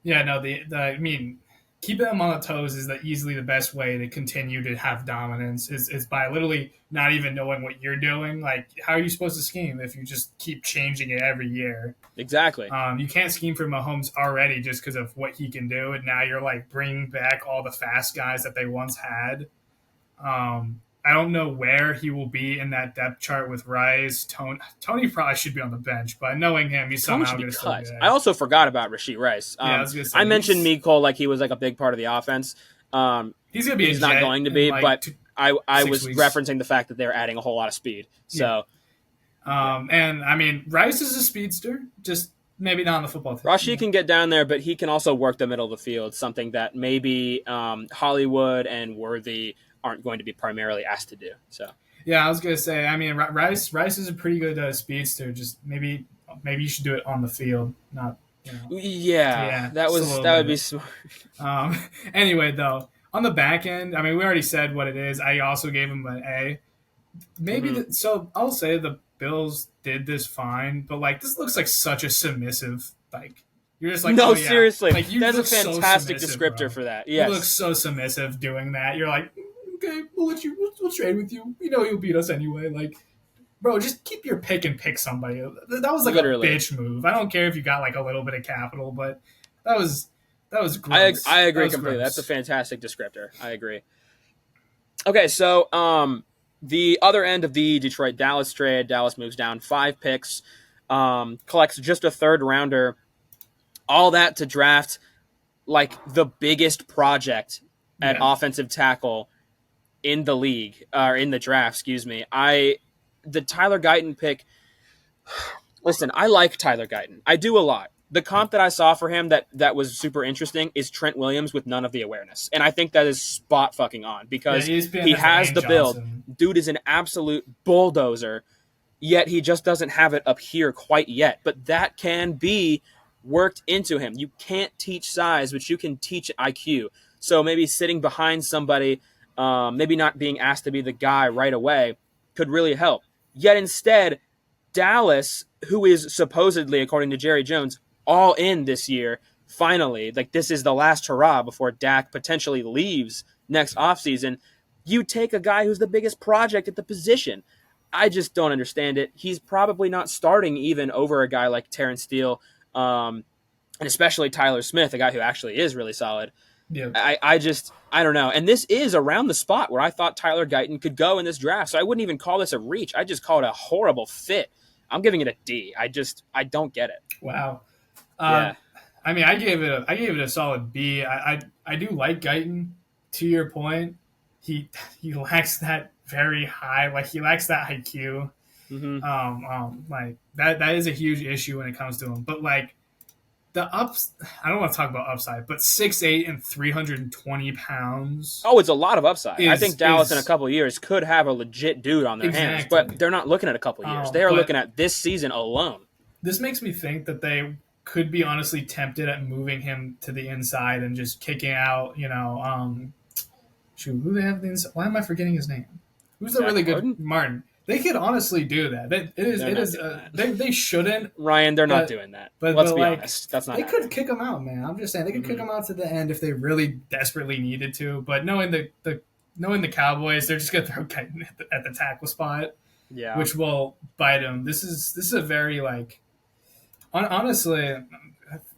B: Yeah, no, I mean, keeping them on the toes is easily the best way to continue to have dominance is by literally not even knowing what you're doing. Like, how are you supposed to scheme if you just keep changing it every year?
A: Exactly.
B: You can't scheme for Mahomes already just because of what he can do, and now you're like bringing back all the fast guys that they once had. I don't know where he will be in that depth chart with Rice. Tony probably should be on the bench, but knowing him, he's somehow going to still be there.
A: I also forgot about Rashee Rice.
B: I was gonna say,
A: I mentioned Mecole like he was like a big part of the offense.
B: He's going to be.
A: He's not going to be, but I was
B: 6 weeks.
A: referencing the fact that they're adding a whole lot of speed. So,
B: and I mean, Rice is a speedster, just maybe not on the football team.
A: Rashee can get down there, but he can also work the middle of the field, something that maybe Hollywood and Worthy aren't going to be primarily asked to do. So
B: yeah, I was gonna say. I mean, Rice is a pretty good speedster. Just maybe you should do it on the field, not.
A: Yeah, that would be smart.
B: Anyway, though, on the back end, I mean, we already said what it is. I also gave him an A. Maybe so. I'll say the Bills did this fine, but like this looks like such a submissive like. You're just like,
A: no, seriously,
B: like,
A: that's a fantastic descriptor for that. Yes,
B: you look so submissive doing that. You're like, okay, we'll trade with you. We know you'll beat us anyway. Like, bro, just keep your pick and pick somebody. That was like literally a bitch move. I don't care if you got like a little bit of capital, but that was That was gross.
A: I agree completely. Gross. That's a fantastic descriptor. I agree. Okay, so the other end of the Detroit-Dallas trade, Dallas moves down 5 picks, collects just a 3rd rounder, all that to draft like the biggest project at offensive tackle in the league, or in the draft, excuse me. The Tyler Guyton pick, listen, I like Tyler Guyton. I do a lot. The comp that I saw for him that was super interesting is Trent Williams with none of the awareness. And I think that is spot fucking on because he has the build. Dude is an absolute bulldozer, yet he just doesn't have it up here quite yet. But that can be worked into him. You can't teach size, but you can teach IQ. So maybe sitting behind somebody, maybe not being asked to be the guy right away, could really help. Yet instead, Dallas, who is supposedly, according to Jerry Jones, all in this year, finally, like this is the last hurrah before Dak potentially leaves next offseason, you take a guy who's the biggest project at the position. I just don't understand it. He's probably not starting even over a guy like Terrence Steele, and especially Tyler Smith, a guy who actually is really solid. Yeah. I don't know. And this is around the spot where I thought Tyler Guyton could go in this draft. So I wouldn't even call this a reach. I just call it a horrible fit. I'm giving it a D. I don't get it.
B: Wow. Yeah. I mean, I gave it a solid B. I do like Guyton. To your point, he lacks that very high, like he lacks that IQ. Mm-hmm. Like that is a huge issue when it comes to him. But like the ups, I don't want to talk about upside, but 6'8" and 320 pounds.
A: Oh, it's a lot of upside. I think Dallas in a couple of years could have a legit dude on their hands, but they're not looking at a couple of years. They are looking at this season alone.
B: This makes me think that they could be honestly tempted at moving him to the inside and just kicking out, who they have the inside? Why am I forgetting his name? Who's the really good Martin? They could honestly do that. They shouldn't.
A: Ryan, they're not doing that. But let's be honest, that's not.
B: They could kick him out, man. I'm just saying they could kick him out to the end if they really desperately needed to. But knowing the Cowboys, they're just gonna throw Guyton at the tackle spot, which will bite him. This is a very honestly.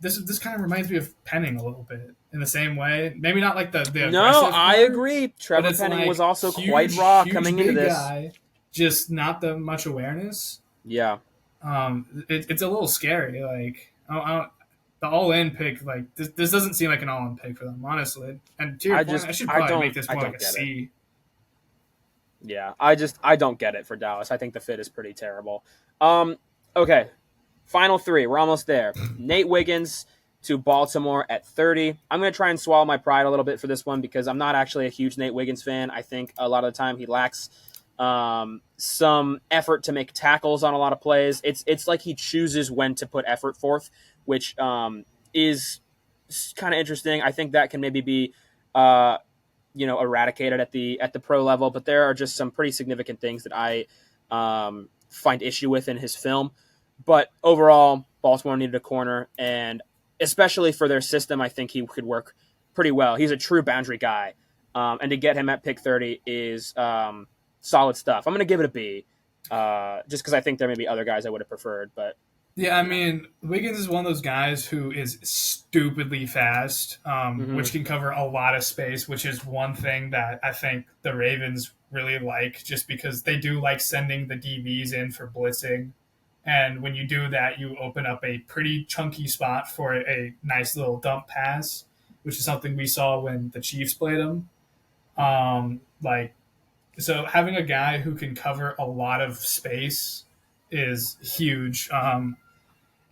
B: This kind of reminds me of Penning a little bit in the same way. Maybe not like the
A: No, I agree. Trevor Penning was also quite raw coming into this.
B: Guy, just not the much awareness.
A: Yeah.
B: It's a little scary. Like the all-in pick, like this doesn't seem like an all-in pick for them, honestly. And to your point, I should probably make this more like a C.
A: Yeah, I don't get it for Dallas. I think the fit is pretty terrible. Okay. Final 3. We're almost there. Nate Wiggins to Baltimore at 30. I'm going to try and swallow my pride a little bit for this one because I'm not actually a huge Nate Wiggins fan. I think a lot of the time he lacks some effort to make tackles on a lot of plays. It's like he chooses when to put effort forth, which is kind of interesting. I think that can maybe be eradicated at the pro level, but there are just some pretty significant things that I find issue with in his film. But overall, Baltimore needed a corner, and especially for their system, I think he could work pretty well. He's a true boundary guy, and to get him at pick 30 is solid stuff. I'm going to give it a B, just because I think there may be other guys I would have preferred. But
B: yeah, I mean, Wiggins is one of those guys who is stupidly fast, which can cover a lot of space, which is one thing that I think the Ravens really like, just because they do like sending the DBs in for blitzing. And when you do that, you open up a pretty chunky spot for a nice little dump pass, which is something we saw when the Chiefs played them. So having a guy who can cover a lot of space is huge.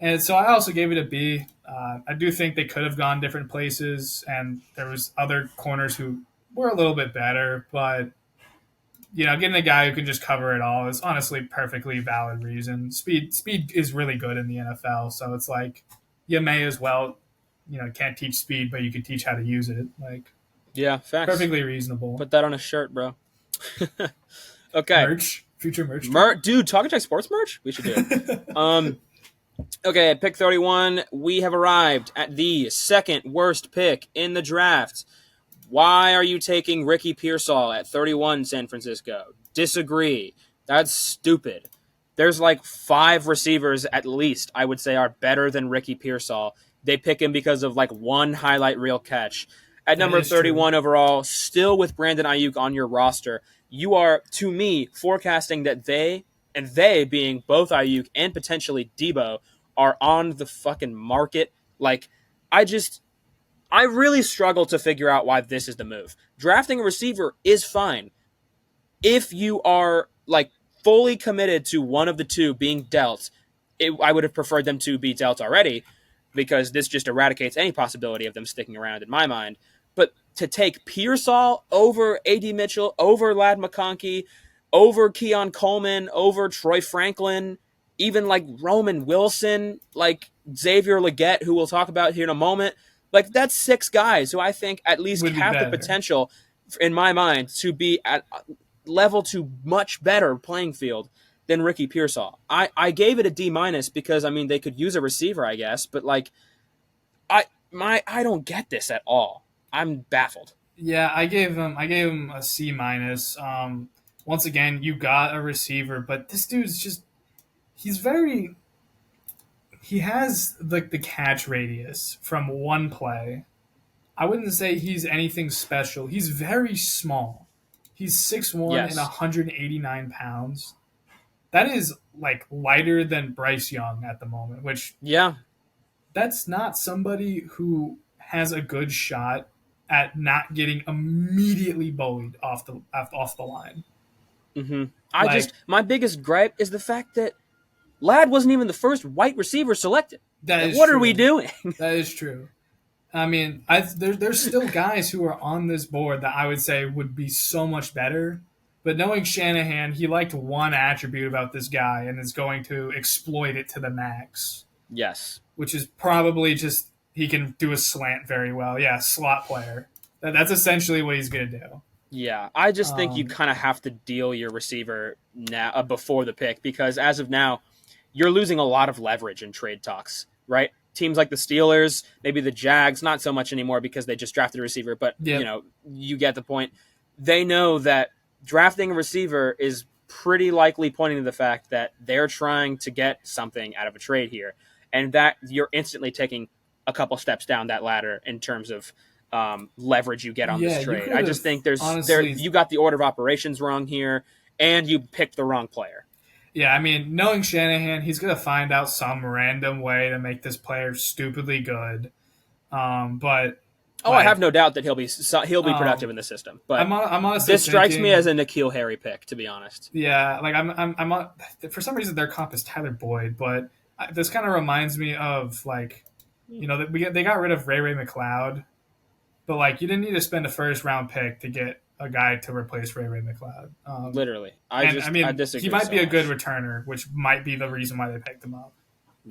B: And so I also gave it a B. I do think they could have gone different places, and there was other corners who were a little bit better, but getting a guy who can just cover it all is honestly perfectly valid reason. Speed is really good in the NFL, so it's like you may as well, can't teach speed, but you can teach how to use it. Like,
A: yeah, facts.
B: Perfectly reasonable.
A: Put that on a shirt, bro. Okay.
B: Merch, future merch.
A: Dude, Talking Tech Sports merch? We should do it. Okay, at pick 31, we have arrived at the second worst pick in the draft. Why are you taking Ricky Pearsall at 31, San Francisco? Disagree. That's stupid. There's like 5 receivers at least, I would say, are better than Ricky Pearsall they pick him because of like one highlight reel catch. At
B: That
A: number
B: is
A: 31
B: true.
A: overall, still with Brandon Ayuk on your roster, you are, to me, forecasting that they being both Ayuk and potentially Debo, are on the fucking market. Like, I really struggle to figure out why this is the move. Drafting a receiver is fine if you are like fully committed to one of the two being dealt. I would have preferred them to be dealt already, because this just eradicates any possibility of them sticking around in my mind. But to take Pearsall over A.D. Mitchell, over Ladd McConkey, over Keon Coleman, over Troy Franklin, even like Roman Wilson, like Xavier Legette, who we'll talk about here in a moment, like that's 6 guys who I think at least
B: Would be
A: have the
B: better.
A: potential, in my mind, to be at level to much better playing field than Ricky Pearsall. I gave it a D- because I mean they could use a receiver, I guess, but like I don't get this at all. I'm baffled.
B: Yeah, I gave him a C minus. Once again, you got a receiver, but this dude's just he's very he has like the catch radius from one play. I wouldn't say he's anything special. He's very small. He's 6'1" and
A: Yes.
B: 189 pounds. That is like lighter than Bryce Young at the moment, which
A: Yeah.
B: that's not somebody who has a good shot at not getting immediately bullied off the line.
A: Mm-hmm.
B: Like
A: My biggest gripe is the fact that Ladd wasn't even the first white receiver selected.
B: that
A: Like,
B: is
A: what
B: true.
A: are we doing?
B: That is true. I mean, there's still guys who are on this board that I would say would be so much better. But knowing Shanahan, he liked one attribute about this guy and is going to exploit it to the max,
A: Yes.
B: which is probably just he can do a slant very well. Yeah, slot player. That's essentially what he's going to do.
A: Yeah, I just think you
B: Um,
A: kind of have to deal your receiver now before the pick, because as of now, you're losing a lot of leverage in trade talks, right? Teams like the Steelers, maybe the Jags, not so much anymore because they just drafted a receiver, but
B: Yep.
A: you know, you get the point. They know that drafting a receiver is pretty likely pointing to the fact that they're trying to get something out of a trade here, and that you're instantly taking a couple steps down that ladder in terms of leverage you get on
B: Yeah,
A: this
B: you
A: trade.
B: could
A: I
B: have
A: just think there
B: honestly-
A: you got the order of operations wrong here, and you picked the wrong player.
B: Yeah, I mean, knowing Shanahan, he's going to find out some random way to make this player stupidly good. But
A: I
B: like,
A: have no doubt that he'll be productive in the system. But
B: I'm honestly
A: this strikes
B: thinking,
A: me as a N'Keal Harry pick, to be honest.
B: Yeah, like I'm on, for some reason their comp is Tyler Boyd, but this kind of reminds me of like, you know, that they got rid of Ray McLeod, but like you didn't need to spend a first round pick to get a guy to replace Ray McLeod.
A: Literally,
B: I
A: disagree.
B: he might
A: so
B: be a good
A: much.
B: returner, which might be the reason why they picked him up.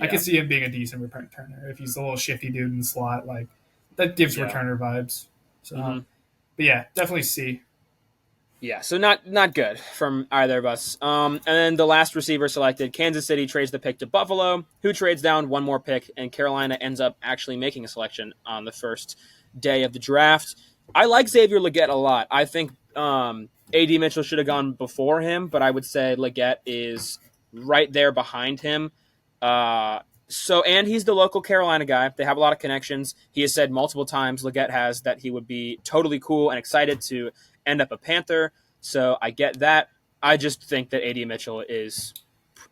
B: I
A: Yeah.
B: could see him being a decent returner if he's a little shifty dude in the slot. Like that gives
A: Yeah.
B: returner vibes. So,
A: Mhm.
B: but yeah, definitely C.
A: Yeah, so not good from either of us. And then the last receiver selected, Kansas City trades the pick to Buffalo, who trades down one more pick, and Carolina ends up actually making a selection on the first day of the draft. I like Xavier Legette a lot. I think A.D. Mitchell should have gone before him, but I would say Legette is right there behind him. And he's the local Carolina guy. They have a lot of connections. He has said multiple times, Legette has, that he would be totally cool and excited to end up a Panther. So I get that. I just think that A.D. Mitchell is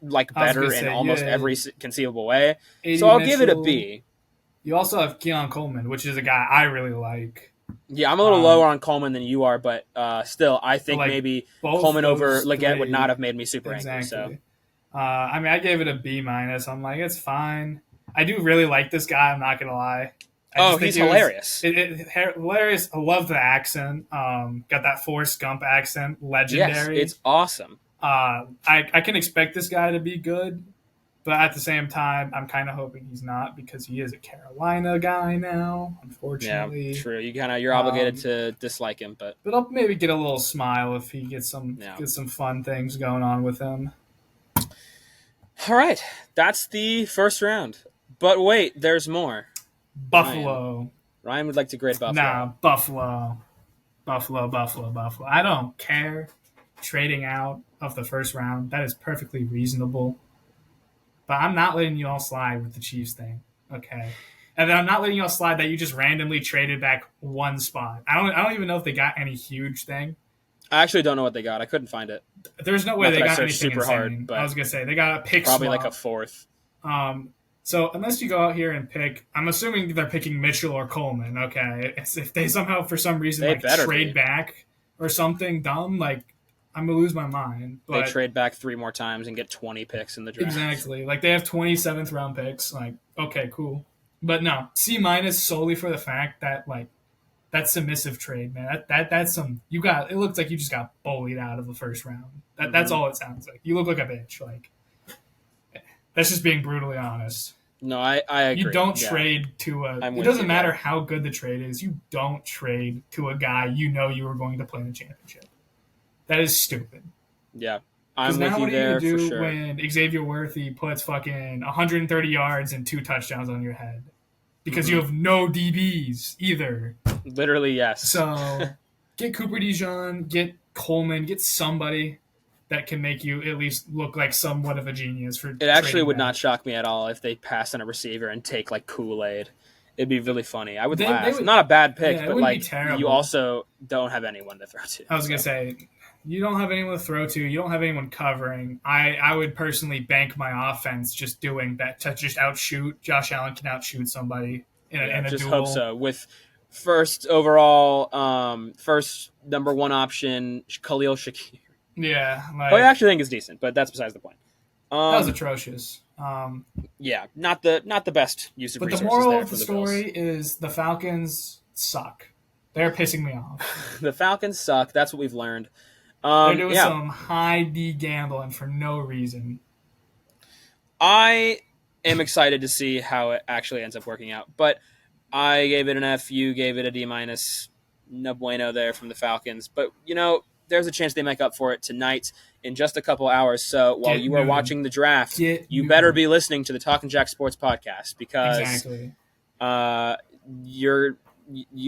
A: like better in almost every conceivable way. So I'll give it a B.
B: You also have Keon Coleman, which is a guy I really like.
A: Yeah, I'm a little lower on Coleman than you are, but still, I think
B: like,
A: maybe Coleman over Legette would not have made me super angry. So.
B: I mean, I gave it a B minus. I'm like, it's fine. I do really like this guy. I'm not gonna lie.
A: He's hilarious.
B: Hilarious. I love the accent. Got that Forrest Gump accent. Legendary.
A: Yes, it's awesome.
B: I can expect this guy to be good, but at the same time, I'm kind of hoping he's not because he is a Carolina guy now. Unfortunately,
A: yeah, true. You're obligated to dislike him, but
B: I'll maybe get a little smile if he gets some fun things going on with him.
A: All right, that's the first round. But wait, there's more.
B: Buffalo.
A: Ryan would like to grade Buffalo.
B: Nah, Buffalo. I don't care. Trading out of the first round, that is perfectly reasonable. But I'm not letting you all slide with the Chiefs thing. Okay. And then I'm not letting y'all slide that you just randomly traded back one spot. I don't even know if they got any huge thing.
A: I actually don't know what they got. I couldn't find it.
B: There's no way they got anything
A: super
B: insane.
A: hard. But
B: I was gonna say they got a pick
A: probably
B: swap.
A: like a fourth.
B: So unless you go out here and pick, I'm assuming they're picking Mitchell or Coleman. Okay, if they somehow for some reason like trade back or something dumb, like I'm gonna lose my mind.
A: But they trade back 3 more times and get 20 picks in the draft.
B: Exactly. Like they have 27th round picks. Like okay, cool. But no, C- solely for the fact that like that submissive trade, man. That's some you got. It looks like you just got bullied out of the first round. That's all it sounds like. You look like a bitch. Like that's just being brutally honest.
A: No, I agree.
B: You don't trade to a. It doesn't matter how good the trade is. You don't trade to a guy you know you were going to play in the championship. That is stupid.
A: Yeah, I'm with you there for sure.
B: When Xavier Worthy puts fucking 130 yards and 2 touchdowns on your head because you have no DBs either.
A: Literally, yes.
B: So get Cooper DeJean, get Coleman, get somebody that can make you at least look like somewhat of a genius. For
A: it actually would not shock me at all if they pass on a receiver and take like Kool-Aid. It'd be really funny. I would laugh. Not a bad pick, but like you also don't have anyone to throw to.
B: I was gonna say you don't have anyone to throw to. You don't have anyone covering. I would personally bank my offense just doing that to just outshoot. Josh Allen can outshoot somebody in a
A: just
B: duel.
A: Hope so. With first overall, first number 1 option, Khalil Shakir.
B: Yeah,
A: I actually think it's decent, but that's besides the point.
B: That was atrocious.
A: Yeah, not the best use of resources.
B: But the moral
A: there
B: of
A: for
B: the story is the Falcons suck. They're pissing me off.
A: The Falcons suck. That's what we've learned.
B: They're doing some high D gambling for no reason.
A: I am excited to see how it actually ends up working out, but I gave it an F. You gave it a D-. No bueno there from the Falcons, but there's a chance they make up for it tonight in just a couple hours. So while you are watching the draft, you better be listening to the Talking Jack Sports podcast because you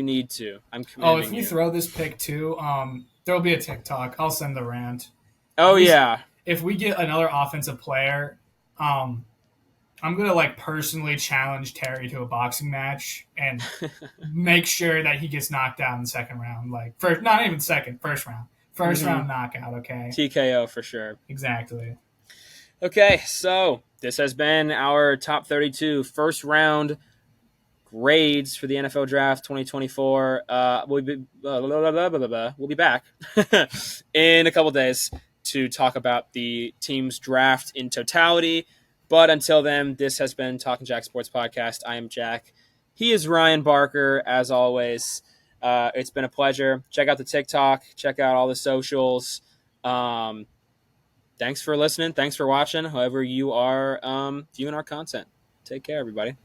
A: need to. I'm commending
B: if you throw this pick too, there'll be a TikTok. I'll send the rant.
A: Oh yeah.
B: If we get another offensive player, I'm gonna personally challenge Terry to a boxing match and make sure that he gets knocked out in the second round. Not even second, first round. First round knockout, okay?
A: TKO for sure. Exactly. Okay, so this has been our top 32 first round grades for the NFL Draft 2024. We'll be back in a couple days to talk about the team's draft in totality. But until then, this has been Talking Jack Sports Podcast. I am Jack. He is Ryan Barker, as always. It's been a pleasure. Check out the TikTok. Check out all the socials. Thanks for listening. Thanks for watching, however you are viewing our content. Take care, everybody.